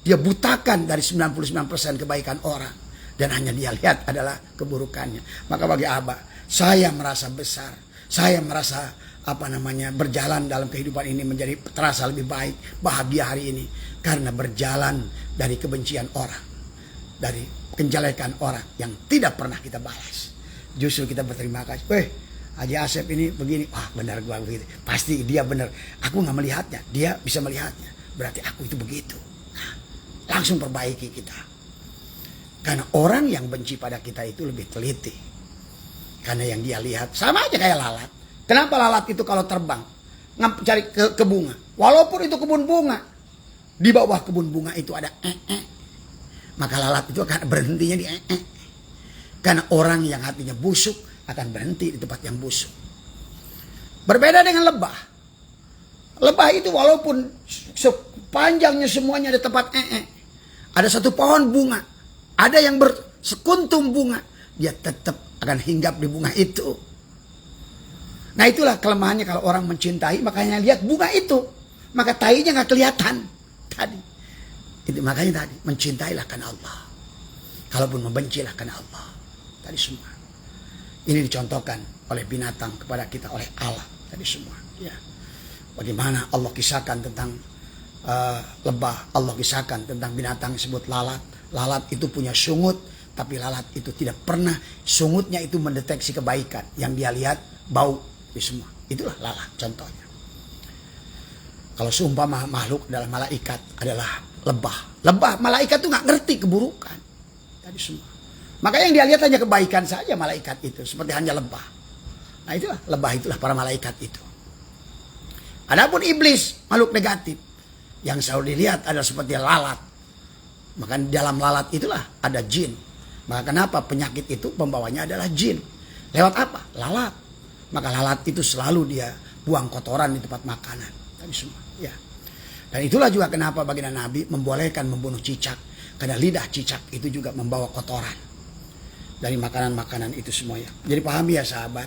Speaker 1: dia butakan dari 99% kebaikan orang. Dan hanya dia lihat adalah keburukannya. Maka bagi Abah, saya merasa besar. Saya merasa berjalan dalam kehidupan ini menjadi terasa lebih baik. Bahagia hari ini. Karena berjalan dari kebencian orang. Dari penjelekan orang yang tidak pernah kita balas. Justru kita berterima kasih. Haji Asep ini begini. Wah benar gua begitu. Pasti dia benar. Aku gak melihatnya. Dia bisa melihatnya. Berarti aku itu begitu. Nah, langsung perbaiki kita. Karena orang yang benci pada kita itu lebih teliti. Karena yang dia lihat sama aja kayak lalat. Kenapa lalat itu kalau terbang cari ke bunga? Walaupun itu kebun bunga. Di bawah kebun bunga itu ada Maka lalat itu akan berhentinya di Karena orang yang hatinya busuk akan berhenti di tempat yang busuk. Berbeda dengan lebah. Lebah itu walaupun sepanjangnya semuanya ada tempat ada satu pohon bunga. Ada yang bersekuntum bunga, dia tetap akan hinggap di bunga itu. Nah itulah kelemahannya kalau orang mencintai, makanya lihat bunga itu, maka tainya nggak kelihatan. Tadi, itu makanya tadi mencintailah karena Allah. Kalaupun membencilah karena Allah. Tadi semua. Ini dicontohkan oleh binatang kepada kita, oleh Allah. Tadi semua. Ya. Bagaimana Allah kisahkan tentang lebah, Allah kisahkan tentang binatang disebut lalat. Lalat itu punya sungut, tapi lalat itu tidak pernah sungutnya itu mendeteksi kebaikan. Yang dia lihat bau di semua. Itulah lalat contohnya. Kalau seumpama makhluk adalah malaikat adalah lebah. Lebah malaikat itu nggak ngerti keburukan. Tadi semua. Maka yang dia lihat hanya kebaikan saja malaikat itu, seperti hanya lebah. Nah itulah lebah itulah para malaikat itu. Adapun iblis makhluk negatif. Yang selalu dilihat adalah seperti lalat. Maka di dalam lalat itulah ada jin. Maka kenapa penyakit itu pembawanya adalah jin? Lewat apa? Lalat. Maka lalat itu selalu dia buang kotoran di tempat makanan. Tadi semua. Ya. Dan itulah juga kenapa baginda Nabi membolehkan membunuh cicak. Karena lidah cicak itu juga membawa kotoran dari makanan-makanan itu semuanya. Jadi pahami ya sahabat.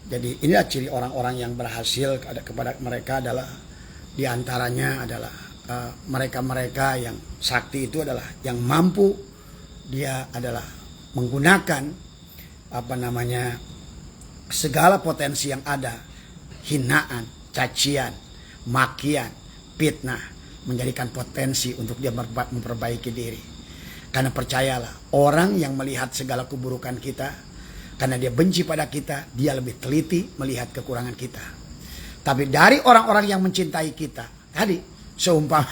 Speaker 1: Jadi inilah ciri orang-orang yang berhasil kepada mereka adalah diantaranya adalah mereka-mereka yang sakti itu adalah yang mampu dia adalah menggunakan segala potensi yang ada, hinaan, cacian, makian, fitnah menjadikan potensi untuk dia memperbaiki diri. Karena percayalah, orang yang melihat segala keburukan kita, karena dia benci pada kita, dia lebih teliti melihat kekurangan kita. Tapi dari orang-orang yang mencintai kita, tadi seumpama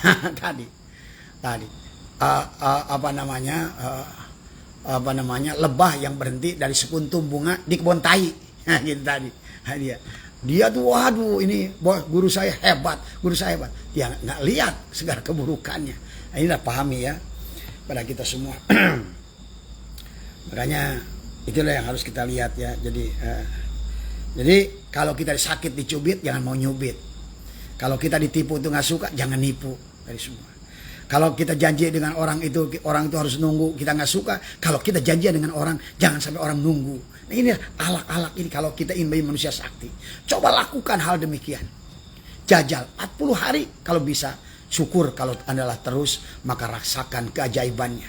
Speaker 1: lebah yang berhenti dari sekuntum bunga di kebun tai. Gitu tadi. Dia tuh waduh ini guru saya hebat. Dia nggak lihat segala keburukannya. Nah, inilah pahami ya pada kita semua. Makanya itulah yang harus kita lihat ya. Jadi kalau kita sakit dicubit jangan mau nyubit. Kalau kita ditipu itu nggak suka jangan nipu dari semua. Kalau kita janji dengan orang itu harus nunggu, kita nggak suka. Kalau kita janjian dengan orang, jangan sampai orang nunggu. Nah, ini alak-alak ini kalau kita ingin menjadi manusia sakti. Coba lakukan hal demikian. Jajal 40 hari kalau bisa. Syukur kalau Anda terus, maka rasakan keajaibannya.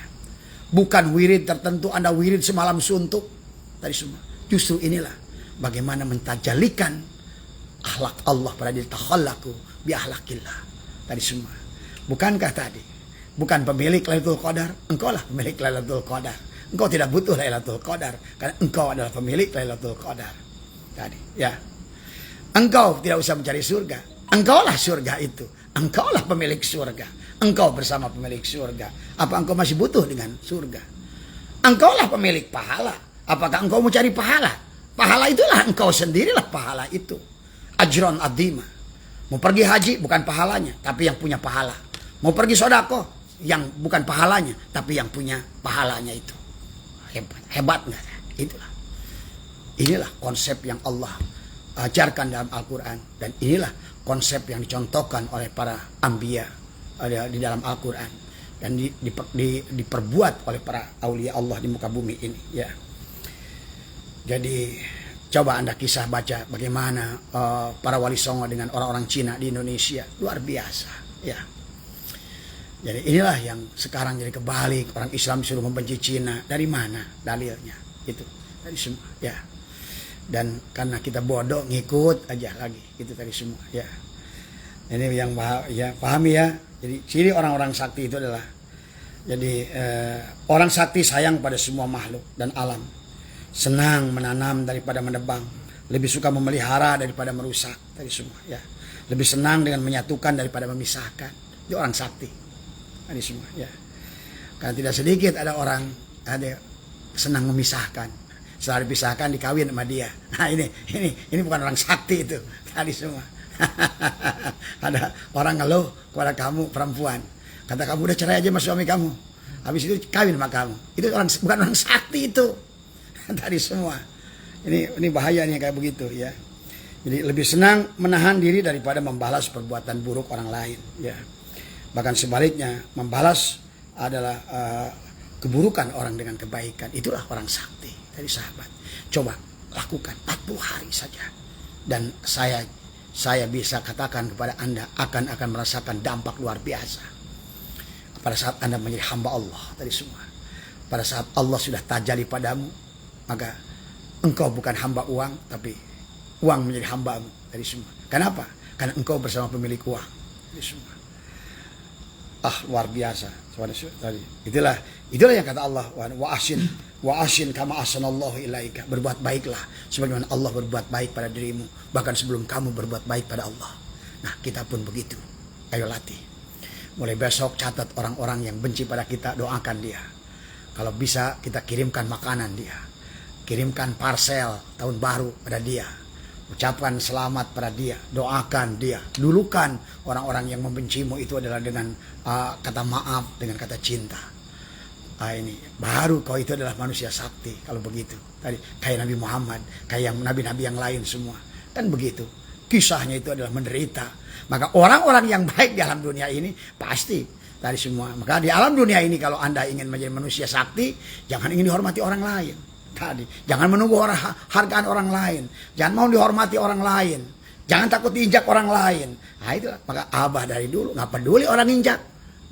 Speaker 1: Bukan wirid tertentu, Anda wirid semalam suntuk. Tadi semua. Justru inilah bagaimana mentajalikan akhlak Allah pada diri. Takhallaku bi akhlakillah. Tadi semua. Bukankah tadi? Bukan pemilik Lailatul Qadar, engkau lah pemilik Lailatul Qadar. Engkau tidak butuh Lailatul Qadar karena engkau adalah pemilik Lailatul Qadar. Tadi, ya. Engkau tidak usah mencari surga. Engkaulah surga itu. Engkaulah pemilik surga. Engkau bersama pemilik surga. Apa engkau masih butuh dengan surga? Engkaulah pemilik pahala. Apakah engkau mau cari pahala? Pahala itulah engkau sendirilah pahala itu. Ajron adima. Mau pergi haji bukan pahalanya, tapi yang punya pahala. Mau pergi sodako, yang bukan pahalanya, tapi yang punya pahalanya itu. Hebat nggak? Inilah konsep yang Allah ajarkan dalam Al-Quran. Dan inilah konsep yang dicontohkan oleh para anbiya di dalam Al-Quran. Dan diperbuat oleh para aulia Allah di muka bumi ini. Ya. Jadi coba Anda kisah baca bagaimana para wali songo dengan orang-orang Cina di Indonesia. Luar biasa. Ya. Jadi inilah yang sekarang jadi kebalik. Orang Islam suruh membenci Cina. Dari mana dalilnya? Itu dari semua. Ya. Dan karena kita bodoh ngikut aja lagi. Itu tadi semua. Ya. Ini yang pahami ya. Jadi ciri orang-orang sakti itu adalah jadi orang sakti sayang pada semua makhluk dan alam. Senang menanam daripada menebang. Lebih suka memelihara daripada merusak. Tadi semua. Ya. Lebih senang dengan menyatukan daripada memisahkan. Itu orang sakti. Ini semua ya. Karena tidak sedikit ada orang senang memisahkan. Setelah dipisahkan dikawin sama dia. Nah ini bukan orang sakti itu. Tadi semua. Ada orang ngeluh kepada kamu perempuan. Kata kamu udah cerai aja sama suami kamu. Habis itu kawin sama kamu. Itu bukan orang sakti itu. Tadi semua. Ini bahaya nih kayak begitu ya. Jadi lebih senang menahan diri daripada membalas perbuatan buruk orang lain ya. Bahkan sebaliknya, membalas adalah keburukan orang dengan kebaikan. Itulah orang sakti dari sahabat. Coba lakukan 40 hari saja. Dan saya bisa katakan kepada Anda akan merasakan dampak luar biasa. Pada saat Anda menjadi hamba Allah tadi semua. Pada saat Allah sudah tajali padamu, maka engkau bukan hamba uang, tapi uang menjadi hambamu tadi semua. Kenapa? Karena engkau bersama pemilik uang tadi semua. Luar biasa. Itulah yang kata Allah, wa ahsin kama ahsanallahu ilaika. Berbuat baiklah sebagaimana Allah berbuat baik pada dirimu, bahkan sebelum kamu berbuat baik pada Allah. Nah, kita pun begitu. Ayo latih. Mulai besok catat orang-orang yang benci pada kita, doakan dia. Kalau bisa kita kirimkan makanan dia. Kirimkan parsel tahun baru pada dia. Ucapkan selamat pada dia, doakan dia, dulukan orang-orang yang membencimu itu adalah dengan kata maaf, dengan kata cinta. Ini baru kau itu adalah manusia sakti kalau begitu. Tadi kayak Nabi Muhammad, kayak nabi-nabi yang lain semua. Kan begitu. Kisahnya itu adalah menderita. Maka orang-orang yang baik di alam dunia ini pasti dari semua. Maka di alam dunia ini kalau Anda ingin menjadi manusia sakti, jangan ingin dihormati orang lain. Tadi, jangan menunggu hargaan orang lain, jangan mau dihormati orang lain, jangan takut diinjak orang lain. Nah itulah, maka Abah dari dulu nggak peduli orang injak,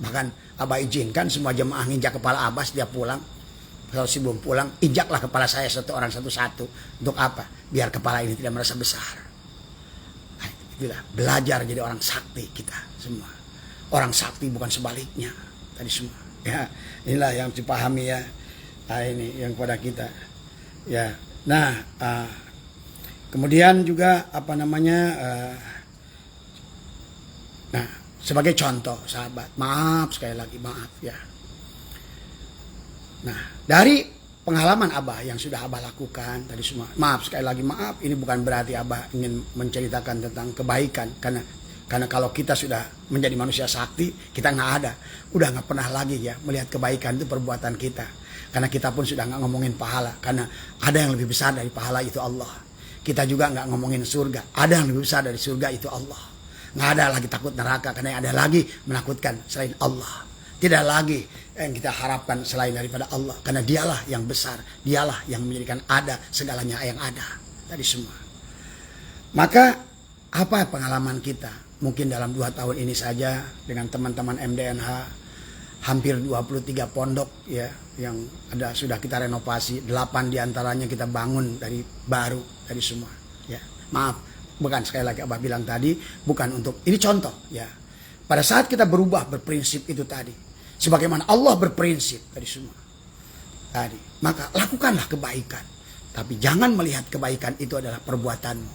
Speaker 1: bahkan Abah izinkan semua jemaah injak kepala Abah setiap pulang. Kalau sebelum pulang, injaklah kepala saya satu orang satu-satu. Untuk apa? Biar kepala ini tidak merasa besar. Nah, itulah, belajar jadi orang sakti kita semua. Orang sakti bukan sebaliknya. Tadi semua. Ya, inilah yang dipahami ya. Nah, ini yang pada kita. Ya, nah, kemudian juga apa namanya? Nah, sebagai contoh, sahabat, maaf sekali lagi, maaf ya. Nah, dari pengalaman Abah yang sudah Abah lakukan tadi semua, maaf sekali lagi, maaf. Ini bukan berarti Abah ingin menceritakan tentang kebaikan, karena kalau kita sudah menjadi manusia sakti, kita udah nggak pernah lagi ya melihat kebaikan itu perbuatan kita. Karena kita pun sudah nggak ngomongin pahala, karena ada yang lebih besar dari pahala itu Allah. Kita juga nggak ngomongin surga, ada yang lebih besar dari surga itu Allah. Nggak ada lagi takut neraka, karena yang ada lagi menakutkan selain Allah. Tidak lagi yang kita harapkan selain daripada Allah, karena dialah yang besar, dialah yang menjadikan ada segalanya yang ada tadi semua. Maka apa pengalaman kita? Mungkin dalam 2 tahun ini saja dengan teman-teman MDNH, hampir 23 pondok ya yang ada sudah kita renovasi, 8 diantaranya kita bangun dari baru dari semua ya. Maaf, bukan, sekali lagi Abah bilang tadi, bukan untuk ini contoh ya. Pada saat kita berubah berprinsip itu tadi, sebagaimana Allah berprinsip tadi semua tadi, maka lakukanlah kebaikan, tapi jangan melihat kebaikan itu adalah perbuatanmu.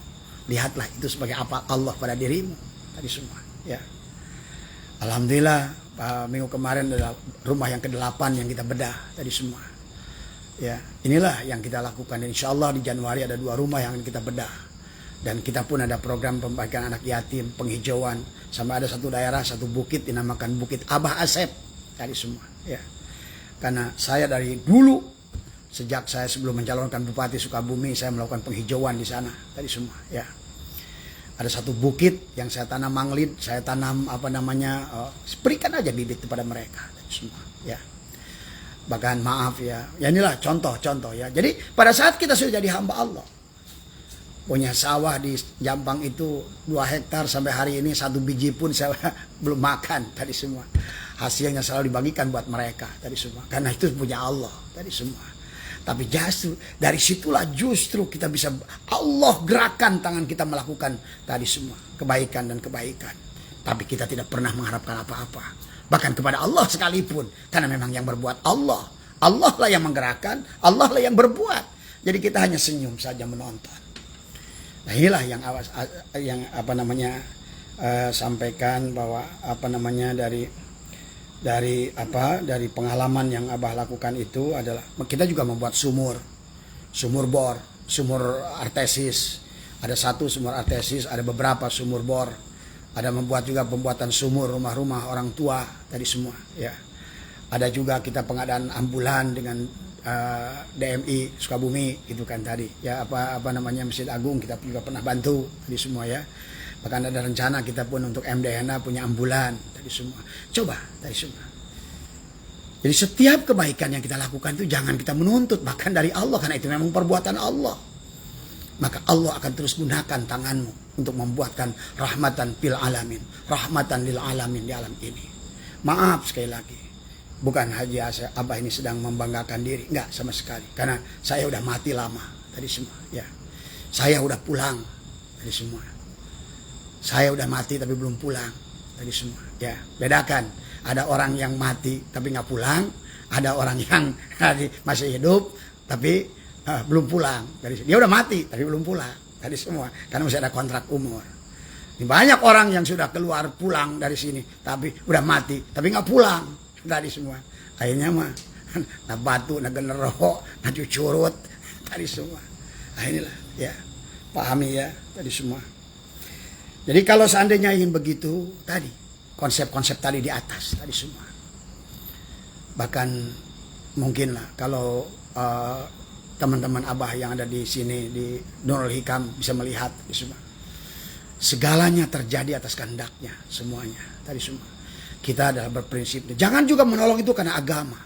Speaker 1: Lihatlah itu sebagai apa Allah pada dirimu tadi semua ya. Alhamdulillah minggu kemarin adalah rumah yang ke-8 yang kita bedah tadi semua ya. Inilah yang kita lakukan, dan insya Allah di Januari ada 2 rumah yang kita bedah, dan kita pun ada program pembaikan anak yatim, penghijauan, sampai ada satu daerah, satu bukit dinamakan Bukit Abah Asep tadi semua ya. Karena saya dari dulu, sejak saya sebelum mencalonkan Bupati Sukabumi, saya melakukan penghijauan di sana tadi semua ya. Ada satu bukit yang saya tanam manglid, saya tanam apa namanya, berikan aja bibit kepada mereka semua ya. Bahkan maaf ya, ya inilah contoh-contoh ya. Jadi pada saat kita sudah jadi hamba Allah, punya sawah di Jampang itu 2 hektar, sampai hari ini 1 biji pun saya belum makan tadi semua. Hasilnya selalu dibagikan buat mereka tadi semua, karena itu punya Allah tadi semua. Tapi justru dari situlah justru kita bisa Allah gerakan tangan kita melakukan tadi semua kebaikan dan kebaikan. Tapi kita tidak pernah mengharapkan apa-apa, bahkan kepada Allah sekalipun, karena memang yang berbuat Allah. Allah lah yang menggerakkan, Allah lah yang berbuat. Jadi kita hanya senyum saja menonton. Nah inilah yang apa namanya sampaikan bahwa apa namanya dari pengalaman yang Abah lakukan itu adalah kita juga membuat sumur bor, sumur artesis. Ada 1 sumur artesis, ada beberapa sumur bor. Ada membuat juga pembuatan sumur rumah-rumah orang tua tadi semua ya. Ada juga kita pengadaan ambulan dengan DMI Sukabumi gitu kan tadi ya, apa namanya Masjid Agung kita juga pernah bantu tadi semua ya. Bahkan ada rencana kita pun untuk MDNA punya ambulan tadi semua. Coba tadi semua. Jadi setiap kebaikan yang kita lakukan itu jangan kita menuntut, bahkan dari Allah, karena itu memang perbuatan Allah. Maka Allah akan terus gunakan tanganmu untuk membuatkan rahmatan fil alamin, rahmatan lil alamin di alam ini. Maaf sekali lagi, bukan Haji Abah ini sedang membanggakan diri, enggak sama sekali. Karena saya udah mati lama tadi semua ya. Saya udah pulang tadi semua. Saya udah mati tapi belum pulang tadi semua ya. Bedakan, ada orang yang mati tapi nggak pulang, ada orang yang masih hidup tapi belum pulang. Dia udah mati tapi belum pulang tadi semua, karena masih ada kontrak umur. Banyak orang yang sudah keluar pulang dari sini tapi udah mati tapi nggak pulang tadi semua. Akhirnya mah nah batu, nah genero, nah cucurut tadi semua. Nah inilah ya. Pahami ya tadi semua. Jadi kalau seandainya ingin begitu tadi, konsep-konsep tadi di atas tadi semua. Bahkan mungkin lah kalau teman-teman Abah yang ada di sini di Nurul Hikam bisa melihat tadi semua. Segalanya terjadi atas kehendaknya semuanya tadi semua. Kita adalah berprinsip. Jangan juga menolong itu karena agama.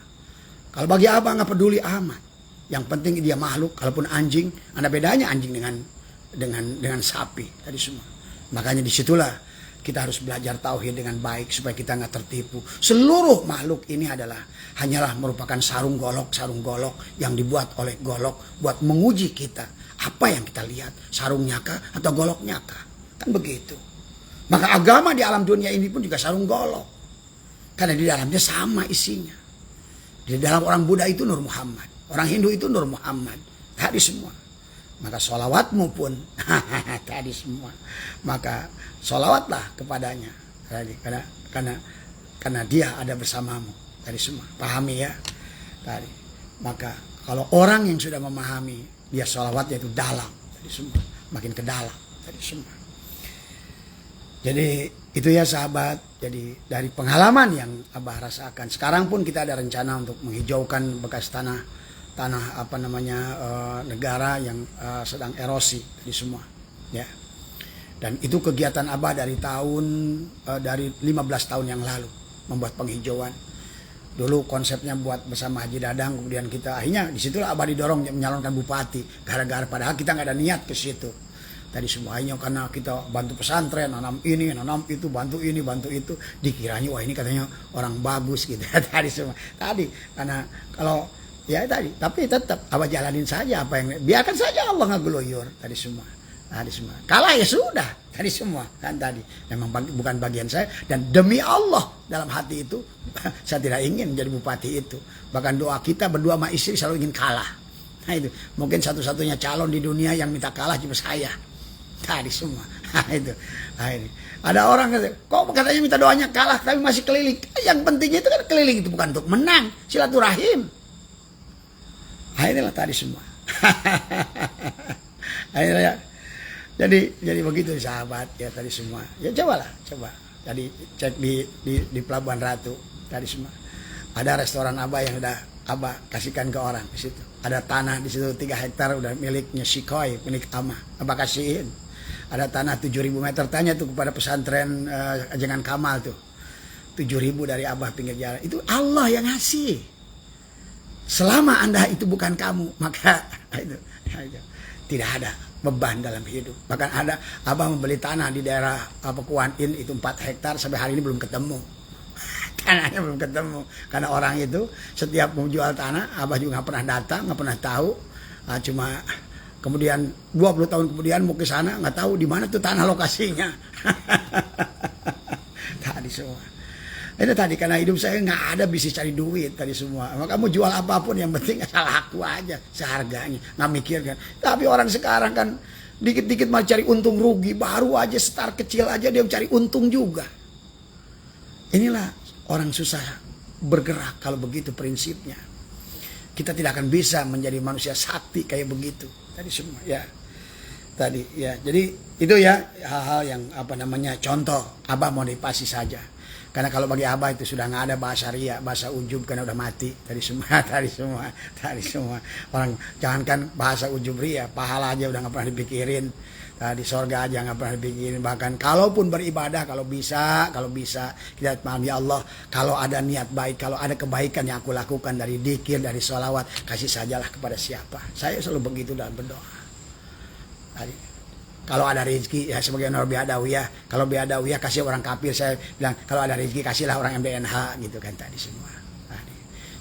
Speaker 1: Kalau bagi Abah nggak peduli amat. Yang penting dia makhluk. Kalaupun anjing, ada bedanya anjing dengan sapi tadi semua. Makanya disitulah kita harus belajar tauhid dengan baik supaya kita nggak tertipu. Seluruh makhluk ini adalah hanyalah merupakan sarung golok yang dibuat oleh golok buat menguji kita. Apa yang kita lihat, sarungnya kah atau goloknya kah? Kan begitu. Maka agama di alam dunia ini pun juga sarung golok. Karena di dalamnya sama isinya. Di dalam orang Buddha itu Nur Muhammad. Orang Hindu itu Nur Muhammad. Tadi semua. Maka sholawatmu pun tadi semua. Maka sholawatlah kepadanya. Tadi, karena dia ada bersamamu. Tadi semua. Pahami ya. Tadi. Maka kalau orang yang sudah memahami, dia sholawatnya itu dalam. Tadi semua. Makin ke dalam. Tadi semua. Jadi itu ya sahabat. Jadi dari pengalaman yang Abah rasakan. Sekarang pun kita ada rencana untuk menghijaukan bekas tanah negara yang sedang erosi di semua ya. Dan itu kegiatan Abah dari dari 15 tahun yang lalu membuat penghijauan. Dulu konsepnya buat bersama Haji Dadang, kemudian kita akhirnya disitulah Abah didorong menyalonkan bupati gara-gara padahal kita nggak ada niat ke situ. Tadi semuanya karena kita bantu pesantren, nanam ini, nanam itu, bantu ini, bantu itu, dikiranya wah ini katanya orang bagus gitu. Tadi semua. Tadi karena kalau ya tadi, tapi tetap Abah jalanin saja apa yang biarkan saja Allah ngegeluyur tadi semua. Tadi semua. Kalah ya sudah, tadi semua kan tadi. Memang bukan bagian saya dan demi Allah dalam hati itu saya tidak ingin menjadi bupati itu. Bahkan doa kita berdua sama istri selalu ingin kalah. Nah itu, mungkin satu-satunya calon di dunia yang minta kalah cuma saya. Tadi semua. Nah itu. Nah, ini. Ada orang kok katanya minta doanya kalah tapi masih keliling. Yang pentingnya itu kan keliling itu bukan untuk menang, silaturahim. Nah inilah tadi semua. Akhirnya jadi begitu sahabat ya tadi semua. Ya coba. Jadi cek di Pelabuhan Ratu tadi semua. Ada restoran Abah yang udah Abah kasihkan ke orang di situ. Ada tanah di situ 3 hektar udah miliknya Shikoi, milik Abah kasihin. Ada tanah 7.000 meter, tanya tuh kepada pesantren Ajengan Kamal tuh. 7.000 dari Abah pinggir jalan. Itu Allah yang ngasih. Selama Anda itu bukan kamu, maka itu tidak ada beban dalam hidup. Bahkan ada Abah membeli tanah di daerah Kuan In itu 4 hektar sampai hari ini belum ketemu. Tanahnya belum ketemu. Karena orang itu setiap mau jual tanah, Abah juga nggak pernah datang, nggak pernah tahu. Cuma kemudian 20 tahun kemudian mau ke sana nggak tahu di mana tuh tanah lokasinya. Tadi semua. Itu tadi karena hidup saya nggak ada bisnis cari duit tadi semua. Maka kamu jual apapun yang penting asal laku aja seharganya, nggak mikir kan. Tapi orang sekarang kan dikit-dikit mau cari untung rugi, baru aja start kecil aja dia cari untung juga. Inilah orang susah bergerak kalau begitu prinsipnya. Kita tidak akan bisa menjadi manusia sakti kayak begitu. Tadi semua ya. Tadi ya. Jadi itu ya hal-hal yang contoh Abah mau dipasi saja. Karena kalau bagi Abah itu sudah nggak ada bahasa ria, bahasa ujub karena udah mati. Tadi semua. Orang jangankan bahasa ujub ria, pahala aja udah nggak pernah dipikirin. Di sorga aja nggak pernah dipikirin. Bahkan kalaupun beribadah, kalau bisa kita paham ya Allah. Kalau ada niat baik, kalau ada kebaikan yang aku lakukan dari dzikir, dari sholawat, kasih sajalah kepada siapa. Saya selalu begitu dalam berdoa. Kalau ada rezeki ya sebagai Nur Biadawiyah. Kalau Biadawiyah kasih orang kafir, saya bilang kalau ada rezeki kasihlah orang MDNH gitu kan tadi semua.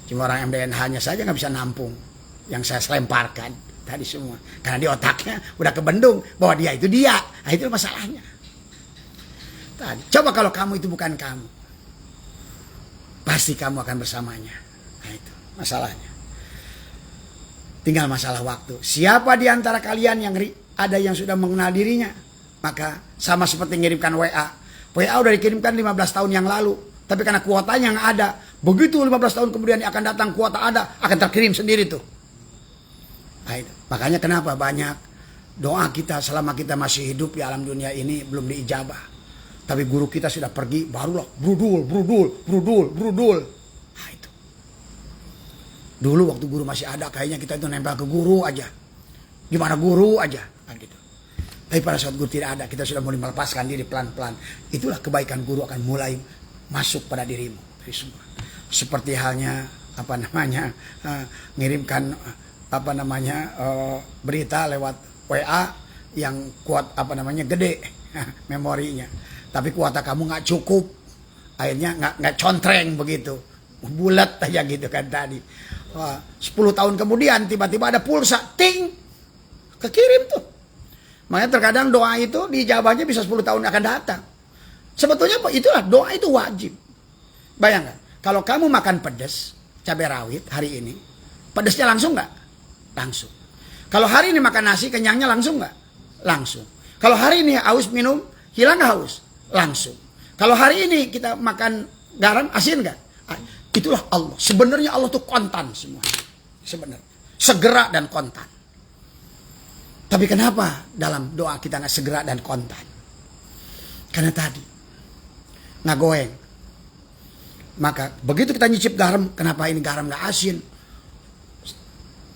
Speaker 1: Cuma orang MDNH-nya saja nggak bisa nampung yang saya lemparkan tadi semua. Karena di otaknya udah kebendung bahwa dia itu dia. Nah itu masalahnya. Tadi coba kalau kamu itu bukan kamu, pasti kamu akan bersamanya. Nah itu masalahnya. Tinggal masalah waktu. Siapa di antara kalian yang ada yang sudah mengenal dirinya, maka sama seperti mengirimkan WA. WA udah dikirimkan 15 tahun yang lalu, tapi karena kuotanya nggak ada, begitu 15 tahun kemudian akan datang kuota ada, akan terkirim sendiri tuh. Nah, itu. Makanya kenapa banyak Doa kita selama kita masih hidup di alam dunia ini belum diijabah. Tapi guru kita sudah pergi, barulah brudul. Nah itu. Dulu waktu guru masih ada, kayaknya kita itu nempel ke guru aja. Gimana guru aja. Nah, gitu. Tapi pada saat guru tidak ada, kita sudah mulai melepaskan diri pelan-pelan. Itulah kebaikan guru akan mulai masuk pada dirimu. Dari semua. Seperti halnya ngirimkan berita lewat WA yang kuat gede memorinya. Tapi kuota kamu nggak cukup, akhirnya nggak contreng begitu, bulat aja gitu kan tadi. 10 tahun kemudian tiba-tiba ada pulsa, ting, kekirim tuh. Makanya terkadang doa itu dijawabnya bisa 10 tahun akan datang. Sebetulnya itulah doa itu wajib. Bayangkan, kalau kamu makan pedas, cabai rawit hari ini, pedasnya langsung nggak? Langsung. Kalau hari ini makan nasi, kenyangnya langsung nggak? Langsung. Kalau hari ini haus minum, hilang nggak haus? Langsung. Kalau hari ini kita makan garam, asin nggak? Itulah Allah. Sebenarnya Allah tuh kontan semua. Sebenarnya. Segera dan kontan. Tapi kenapa dalam doa kita nggak segera dan kontan? Karena tadi nggak goeng. Maka begitu kita nyicip garam, kenapa ini garam nggak asin?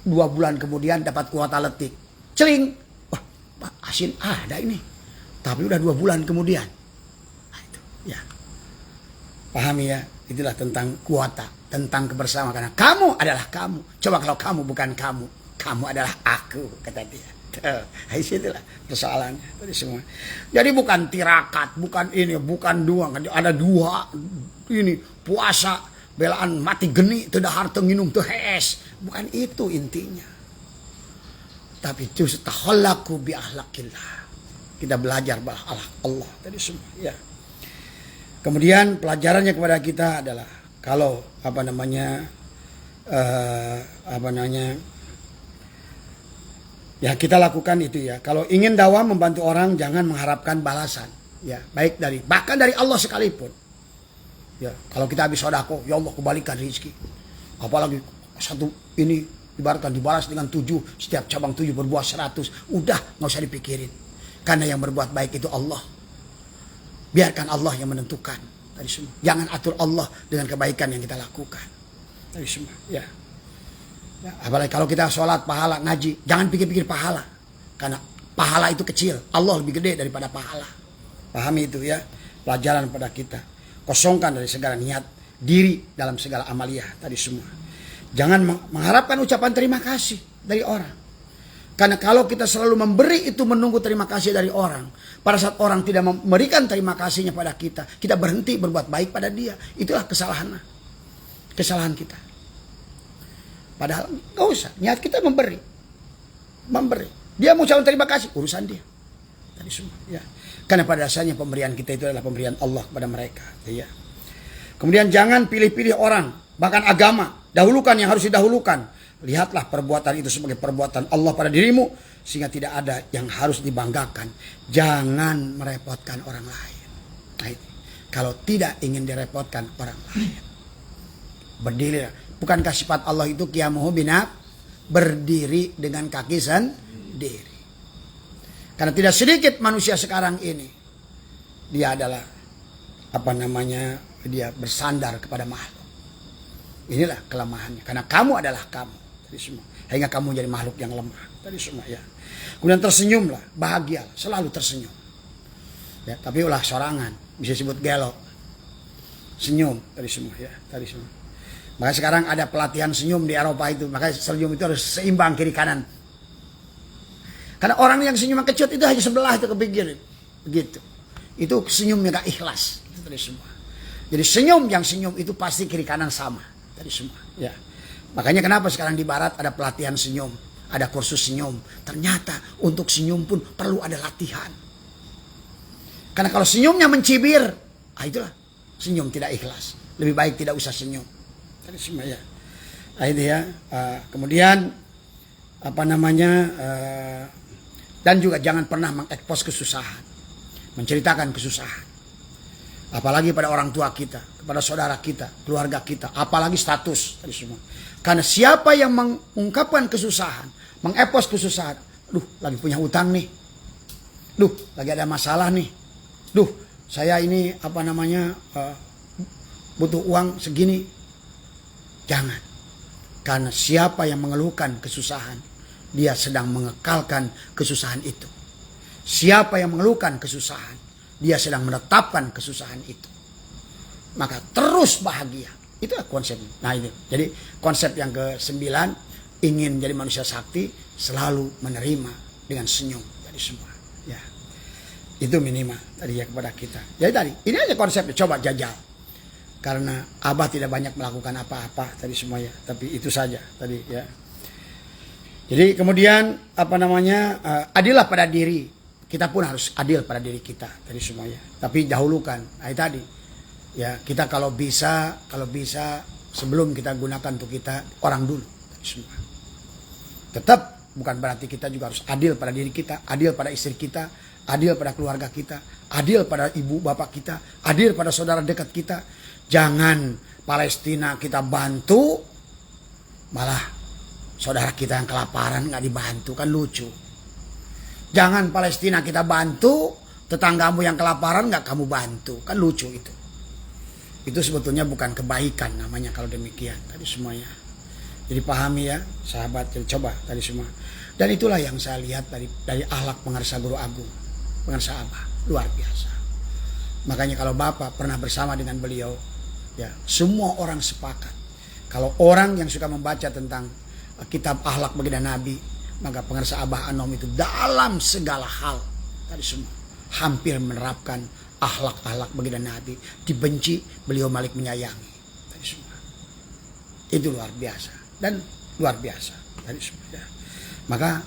Speaker 1: 2 bulan kemudian dapat kuota letik. Celing. Wah, asin ada ini. Tapi udah 2 bulan kemudian. Nah, itu, ya. Pahami ya? Itulah tentang kuota, tentang kebersamaan. Karena kamu adalah kamu. Coba kalau kamu bukan kamu, kamu adalah aku, kata dia. Itulah persoalannya tadi semua. Jadi bukan tirakat, bukan ini, bukan dua. Ada 2 ini puasa, belaan mati geni, tidak harta minum tuh hes. Bukan itu intinya. Tapi justru tahallaku bi ahlakillah. Kita belajar bahwa Allah tadi semua. Ya. Kemudian pelajarannya kepada kita adalah kalau ya kita lakukan itu ya. Kalau ingin dakwah membantu orang jangan mengharapkan balasan. Ya, baik bahkan dari Allah sekalipun. Ya, kalau kita habis sedekah, ya Allah kembalikan rezeki. Apalagi satu ini ibaratkan dibalas dengan 7, setiap cabang 7 berbuah 100. Udah nggak usah dipikirin. Karena yang berbuat baik itu Allah. Biarkan Allah yang menentukan tadi semua. Jangan atur Allah dengan kebaikan yang kita lakukan. Tadi semua, ya. Ya, apalagi kalau kita sholat, pahala, ngaji, jangan pikir-pikir pahala. Karena pahala itu kecil, Allah lebih gede daripada pahala. Pahami itu ya, pelajaran pada kita. Kosongkan dari segala niat diri dalam segala amaliyah tadi semua. Jangan mengharapkan ucapan terima kasih dari orang. Karena kalau kita selalu memberi itu menunggu terima kasih dari orang. Pada saat orang tidak memberikan terima kasihnya pada kita, kita berhenti berbuat baik pada dia. Itulah kesalahan kita. Padahal gak usah, niat kita memberi. Dia mau ucapkan terima kasih, urusan dia. Tadi semua, ya. Karena pada dasarnya pemberian kita itu adalah pemberian Allah kepada mereka, ya. Kemudian jangan pilih-pilih orang, bahkan agama, dahulukan yang harus didahulukan. Lihatlah perbuatan itu sebagai perbuatan Allah pada dirimu, sehingga tidak ada yang harus dibanggakan. Jangan merepotkan orang lain. Nah, ini. Kalau tidak ingin direpotkan orang lain, berdiri. Bukankah sifat Allah itu qiyamuhu bina, berdiri dengan kaki sendiri. Karena tidak sedikit manusia sekarang ini, dia adalah dia bersandar kepada makhluk. Inilah kelemahannya. Karena kamu adalah kamu. Semua. Hingga kamu jadi makhluk yang lemah. Tadi semua ya. Kemudian tersenyumlah, bahagia, selalu tersenyum. Ya, tapi ulah sorangan, bisa disebut gelo. Senyum tadi semua ya, tadi semua. Makanya sekarang ada pelatihan senyum di Eropa itu, makanya senyum itu harus seimbang kiri kanan. Karena orang yang senyum kecut itu hanya sebelah itu kepikir, begitu. Itu senyumnya gak ikhlas, itu tadi semua. Jadi yang senyum itu pasti kiri kanan sama, tadi semua ya. Makanya kenapa sekarang di barat ada pelatihan senyum, ada kursus senyum. Ternyata untuk senyum pun perlu ada latihan. Karena kalau senyumnya mencibir, itulah senyum tidak ikhlas. Lebih baik tidak usah senyum. Tadi semua ya. Nah, itu ya. Kemudian dan juga jangan pernah mengekspos kesusahan, menceritakan kesusahan. Apalagi pada orang tua kita, kepada saudara kita, keluarga kita, apalagi status tadi semua. Karena siapa yang mengungkapkan kesusahan, mengepos kesusahan, Duh, lagi punya utang nih. Duh, lagi ada masalah nih. Duh, saya ini butuh uang segini. Jangan. Karena siapa yang mengeluhkan kesusahan, dia sedang mengekalkan kesusahan itu. Siapa yang mengeluhkan kesusahan, dia sedang menetapkan kesusahan itu. Maka terus bahagia. Itu konsep. Nah ini. Jadi konsep yang ke-9, ingin jadi manusia sakti, selalu menerima dengan senyum dari semua. Ya. Itu minimal tadi ya kepada kita. Jadi tadi, ini aja konsepnya, coba jajal. Karena Abah tidak banyak melakukan apa-apa tadi semuanya, tapi itu saja tadi ya. Jadi kemudian adillah pada diri. Kita pun harus adil pada diri kita tadi semuanya. Tapi dahulukan, tadi ya, kita kalau bisa sebelum kita gunakan untuk kita, orang dulu tadi semua. Tetap bukan berarti kita juga harus adil pada diri kita, adil pada istri kita, adil pada keluarga kita, adil pada ibu bapak kita, adil pada saudara dekat kita. Jangan Palestina kita bantu, malah saudara kita yang kelaparan nggak dibantu, kan lucu. Jangan Palestina kita bantu, tetanggamu yang kelaparan nggak kamu bantu, kan lucu itu. Itu sebetulnya bukan kebaikan namanya kalau demikian tadi semuanya. Jadi pahami ya sahabat, jadi coba tadi semua. Dan itulah yang saya lihat dari akhlak pengarsa Guru Agung, pengarsa Abah, luar biasa. Makanya kalau Bapak pernah bersama dengan beliau, ya semua orang sepakat. Kalau orang yang suka membaca tentang kitab akhlak baginda Nabi, maka pengarsa Abah Anom itu dalam segala hal tadi semua hampir menerapkan akhlak-akhlak baginda Nabi. Dibenci, beliau Malik menyayangi tadi semua. Itu luar biasa dan luar biasa tadi semua. Ya. Maka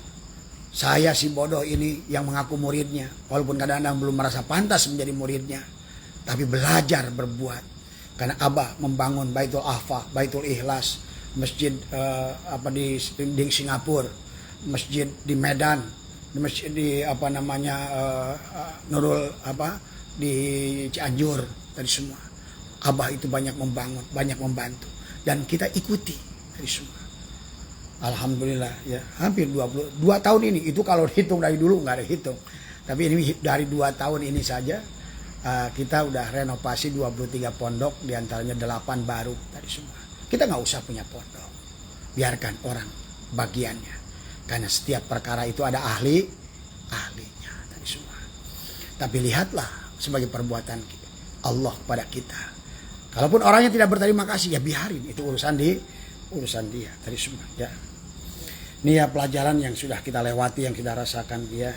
Speaker 1: saya si bodoh ini yang mengaku muridnya, walaupun kadang-kadang belum merasa pantas menjadi muridnya, tapi belajar berbuat. Karena Abah membangun Baitul Ahfa, Baitul Ikhlas, masjid di Singapura, masjid di Medan, di masjid di Nurul di Cianjur tadi semua. Abah itu banyak membangun, banyak membantu, dan kita ikuti tadi semua. Alhamdulillah ya, hampir 22 tahun ini. Itu kalau hitung dari dulu nggak ada hitung, tapi ini dari 2 tahun ini saja kita udah renovasi 23 pondok, diantaranya 8 baru tadi semua. Kita nggak usah punya pondok, biarkan orang bagiannya, karena setiap perkara itu ada ahlinya tadi semua. Tapi lihatlah sebagai perbuatan Allah pada kita. Kalaupun orangnya tidak berterima kasih, ya biarin, itu urusan dia tadi semua ya. Ini ya pelajaran yang sudah kita lewati, yang kita rasakan dia.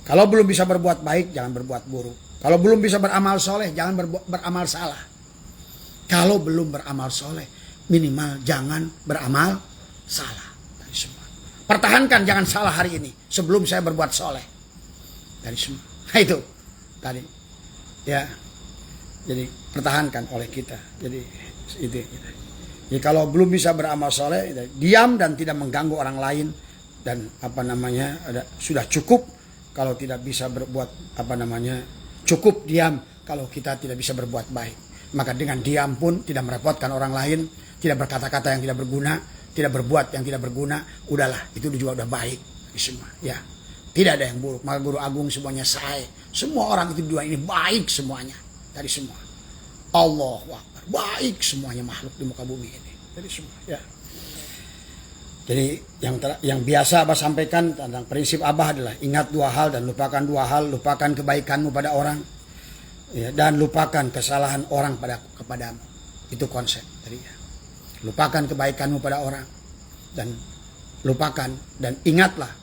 Speaker 1: Kalau belum bisa berbuat baik, jangan berbuat buruk. Kalau belum bisa beramal soleh, jangan beramal salah. Kalau belum beramal soleh, minimal jangan beramal salah tadi semua. Pertahankan jangan salah hari ini sebelum saya berbuat soleh tadi semua. Nah, itu tadi ya. Jadi pertahankan oleh kita. Jadi itu. Jadi kalau belum bisa beramal soleh, diam dan tidak mengganggu orang lain, dan sudah cukup. Kalau tidak bisa berbuat cukup diam kalau kita tidak bisa berbuat baik. Maka dengan diam pun tidak merepotkan orang lain, tidak berkata-kata yang tidak berguna, tidak berbuat yang tidak berguna, udahlah, itu juga udah baik semua ya. Tidak ada yang buruk. Maka Guru Agung semuanya saya. Semua orang itu di dunia ini baik semuanya. Tadi semua. Allahu Akbar. Baik semuanya makhluk di muka bumi ini. Tadi semua ya. Jadi yang biasa Abah sampaikan tentang prinsip Abah adalah ingat 2 hal dan lupakan 2 hal. Lupakan kebaikanmu pada orang ya, dan lupakan kesalahan orang kepadamu. Itu konsep tadi ya. Lupakan kebaikanmu pada orang dan lupakan dan ingatlah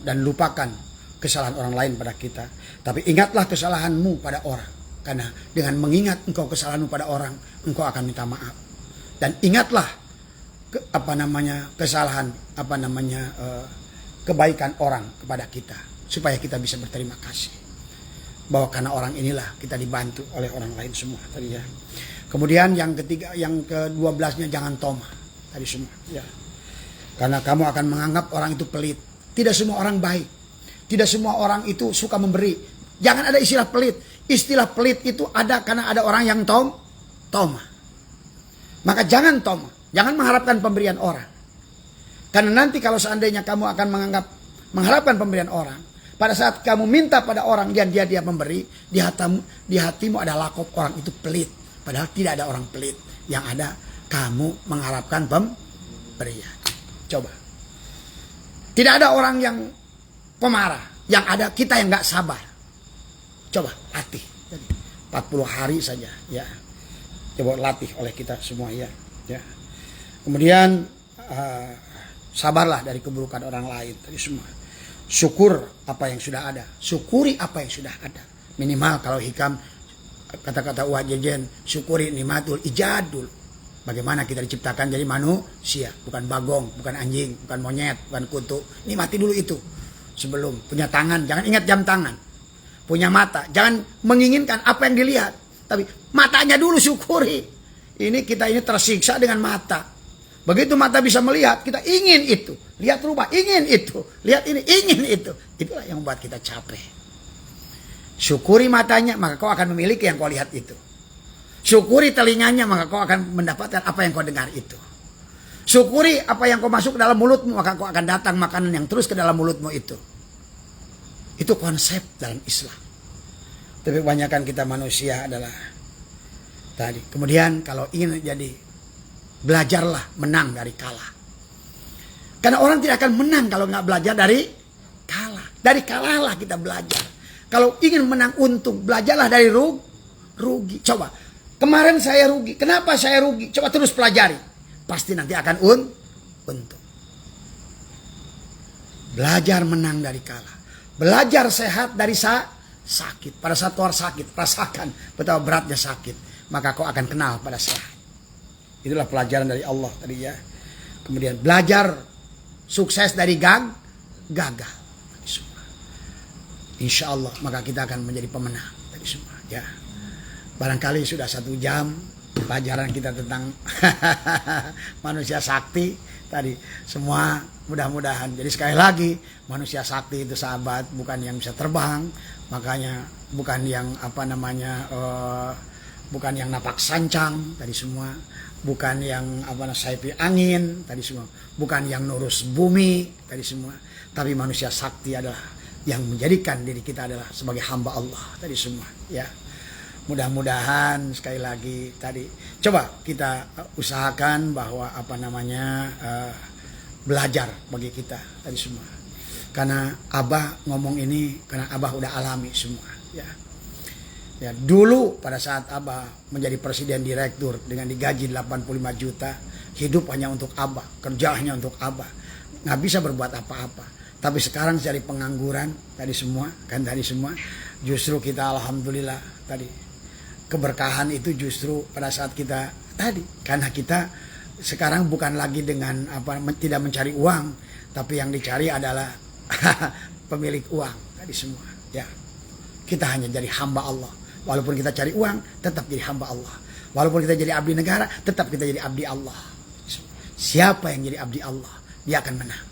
Speaker 1: dan lupakan kesalahan orang lain pada kita. Tapi ingatlah kesalahanmu pada orang, karena dengan mengingat engkau kesalahanmu pada orang, engkau akan minta maaf. Dan ingatlah kesalahan kebaikan orang kepada kita, supaya kita bisa berterima kasih bahwa karena orang inilah kita dibantu oleh orang lain semua tadi ya. Kemudian yang ketiga, yang ke-12-nya jangan tomah tadi semua ya. Karena kamu akan menganggap orang itu pelit. Tidak semua orang baik. Tidak semua orang itu suka memberi. Jangan ada istilah pelit. Istilah pelit itu ada karena ada orang yang tomah. Maka jangan tomah. Jangan mengharapkan pemberian orang. Karena nanti kalau seandainya kamu akan mengharapkan pemberian orang, pada saat kamu minta pada orang dan dia memberi, di hatimu ada lakop orang itu pelit. Padahal tidak ada orang pelit. Yang ada kamu mengharapkan pemberian. Coba. Tidak ada orang yang pemarah. Yang ada kita yang gak sabar. Coba latih. 40 hari saja ya. Coba latih oleh kita semua ya. Kemudian sabarlah dari keburukan orang lain tadi semua. Syukur apa yang sudah ada. Syukuri apa yang sudah ada. Minimal kalau hikam kata-kata Uwah Jejen, syukuri nikmatul ijadul. Bagaimana kita diciptakan jadi manusia, bukan bagong, bukan anjing, bukan monyet, bukan kutu. Nikmati dulu itu. Sebelum punya tangan, jangan ingat jam tangan. Punya mata, jangan menginginkan apa yang dilihat, tapi matanya dulu syukuri. Kita ini tersiksa dengan mata. Begitu mata bisa melihat, kita ingin itu. Lihat rumah, ingin itu. Lihat ini, ingin itu. Itulah yang membuat kita capek. Syukuri matanya, maka kau akan memiliki yang kau lihat itu. Syukuri telinganya, maka kau akan mendapatkan apa yang kau dengar itu. Syukuri apa yang kau masuk ke dalam mulutmu, maka kau akan datang makanan yang terus ke dalam mulutmu itu. Itu konsep dalam Islam. Tapi kebanyakan kita manusia adalah tadi. Kemudian kalau ingin jadi, belajarlah menang dari kalah. Karena orang tidak akan menang kalau nggak belajar dari kalah. Dari kalahlah kita belajar. Kalau ingin menang untung, belajarlah dari rugi. Coba, kemarin saya rugi. Kenapa saya rugi? Coba terus pelajari. Pasti nanti akan untung. Belajar menang dari kalah. Belajar sehat dari sakit. Pada saat keluar sakit, rasakan betapa beratnya sakit. Maka kau akan kenal pada sehat. Itulah pelajaran dari Allah tadi ya. Kemudian belajar sukses dari gagal. Insya Allah maka kita akan menjadi pemenang tadi semua ya. Barangkali sudah 1 jam pelajaran kita tentang manusia sakti tadi semua. Mudah-mudahan. Jadi sekali lagi, manusia sakti itu sahabat bukan yang bisa terbang, makanya bukan yang bukan yang napak sancang tadi semua, bukan yang sayupi angin tadi semua, bukan yang nurus bumi tadi semua, tapi manusia sakti adalah yang menjadikan diri kita adalah sebagai hamba Allah tadi semua ya. Mudah-mudahan sekali lagi tadi coba kita usahakan bahwa belajar bagi kita tadi semua. Karena Abah ngomong ini karena Abah udah alami semua ya. Ya, dulu pada saat Abah menjadi presiden direktur dengan digaji 85 juta, hidup hanya untuk Abah, kerja hanya untuk Abah. Nggak bisa berbuat apa-apa. Tapi sekarang cari pengangguran tadi semua, justru kita alhamdulillah tadi. Keberkahan itu justru pada saat kita tadi, karena kita sekarang bukan lagi dengan tidak mencari uang, tapi yang dicari adalah pemilik uang tadi semua ya. Kita hanya jadi hamba Allah. Walaupun kita cari uang, tetap jadi hamba Allah. Walaupun kita jadi abdi negara, tetap kita jadi abdi Allah. Siapa yang jadi abdi Allah, dia akan menang.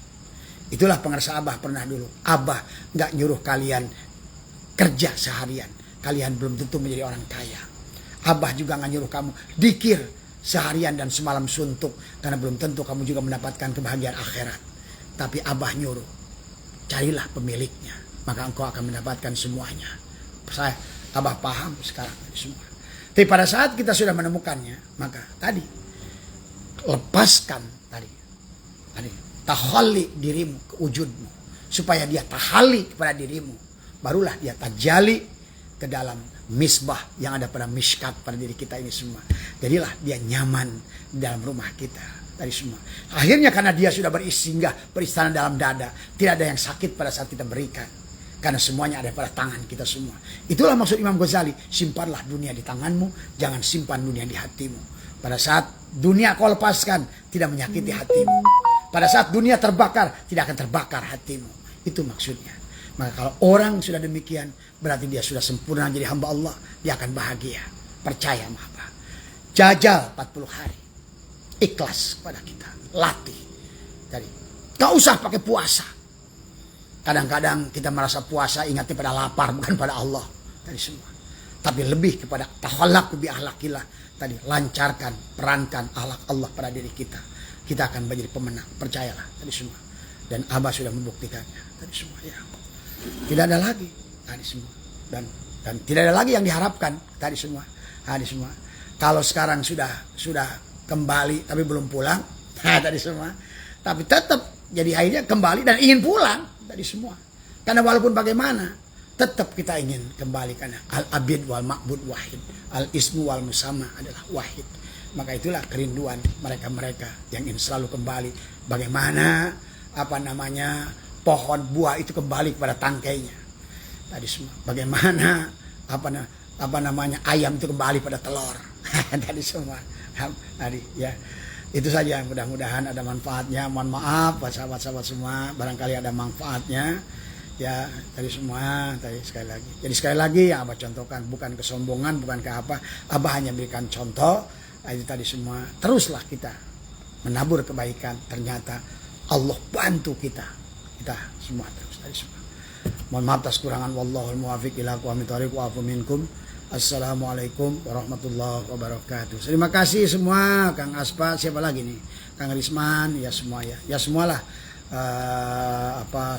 Speaker 1: Itulah pengersa Abah pernah dulu. Abah nggak nyuruh kalian kerja seharian, kalian belum tentu menjadi orang kaya. Abah juga nggak nyuruh kamu dikir seharian dan semalam suntuk, karena belum tentu kamu juga mendapatkan kebahagiaan akhirat. Tapi Abah nyuruh, carilah pemiliknya, maka engkau akan mendapatkan semuanya. Abah paham sekarang semua. Tapi pada saat kita sudah menemukannya, maka tadi lepaskan tadi tahalli dirimu ke wujudmu, supaya dia tahalli kepada dirimu, barulah dia tajali ke dalam misbah yang ada pada miskat pada diri kita ini semua. Jadilah dia nyaman di dalam rumah kita tadi semua. Akhirnya karena dia sudah beristana dalam dada, tidak ada yang sakit pada saat kita berikan, karena semuanya ada pada tangan kita semua. Itulah maksud Imam Ghazali, simpanlah dunia di tanganmu, jangan simpan dunia di hatimu. Pada saat dunia kau lepaskan, tidak menyakiti hatimu. Pada saat dunia terbakar, tidak akan terbakar hatimu. Itu maksudnya. Maka kalau orang sudah demikian, berarti dia sudah sempurna jadi hamba Allah. Dia akan bahagia. Percaya sama Abah. Jajal 40 hari. Ikhlas kepada kita. Latih. Jadi, gak usah pakai puasa. Kadang-kadang kita merasa puasa ingatnya pada lapar, bukan pada Allah. Tadi semua. Tapi lebih kepada tahallaq bi ahlakillah. Tadi lancarkan, perankan akhlak Allah pada diri kita. kita akan menjadi pemenang. Percayalah tadi semua. Dan Abah sudah membuktikannya tadi semua ya. Tidak ada lagi tadi semua. Dan tidak ada lagi yang diharapkan tadi semua. Tadi semua. Kalau sekarang sudah kembali tapi belum pulang, tadi semua. Tapi tetap jadi akhirnya kembali dan ingin pulang tadi semua. Karena walaupun bagaimana, tetap kita ingin kembali karena al-abid wal ma'bud wahid, al-ismu wal musamma adalah wahid. Maka itulah kerinduan mereka-mereka yang ingin selalu kembali. Bagaimana pohon buah itu kembali kepada tangkainya tadi semua. Bagaimana ayam itu kembali pada telur tadi semua. Tadi ya. Itu saja, mudah-mudahan ada manfaatnya. Mohon maaf buat sahabat-sahabat semua, barangkali ada manfaatnya. Ya, tadi semua, sekali lagi. Jadi sekali lagi yang Abah contohkan bukan kesombongan, bukan ke apa. Abah hanya berikan contoh. Itu tadi semua. Teruslah kita menabur kebaikan. Ternyata Allah bantu kita. Kita semua terus tadi semua. Mohon maaf atas kurangan. Wallahul muwaffiq ila aqwamit thoriq wa afu minkum. Assalamualaikum warahmatullahi wabarakatuh. Terima kasih semua, Kang Aspa, siapa lagi nih? Kang Risman, ya semua ya. Ya semualah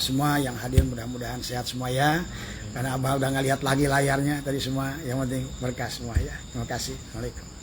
Speaker 1: semua yang hadir mudah-mudahan sehat semua ya. Karena Abah udah ngelihat lagi layarnya tadi semua. Yang penting berkah semua ya. Terima kasih. Assalamualaikum.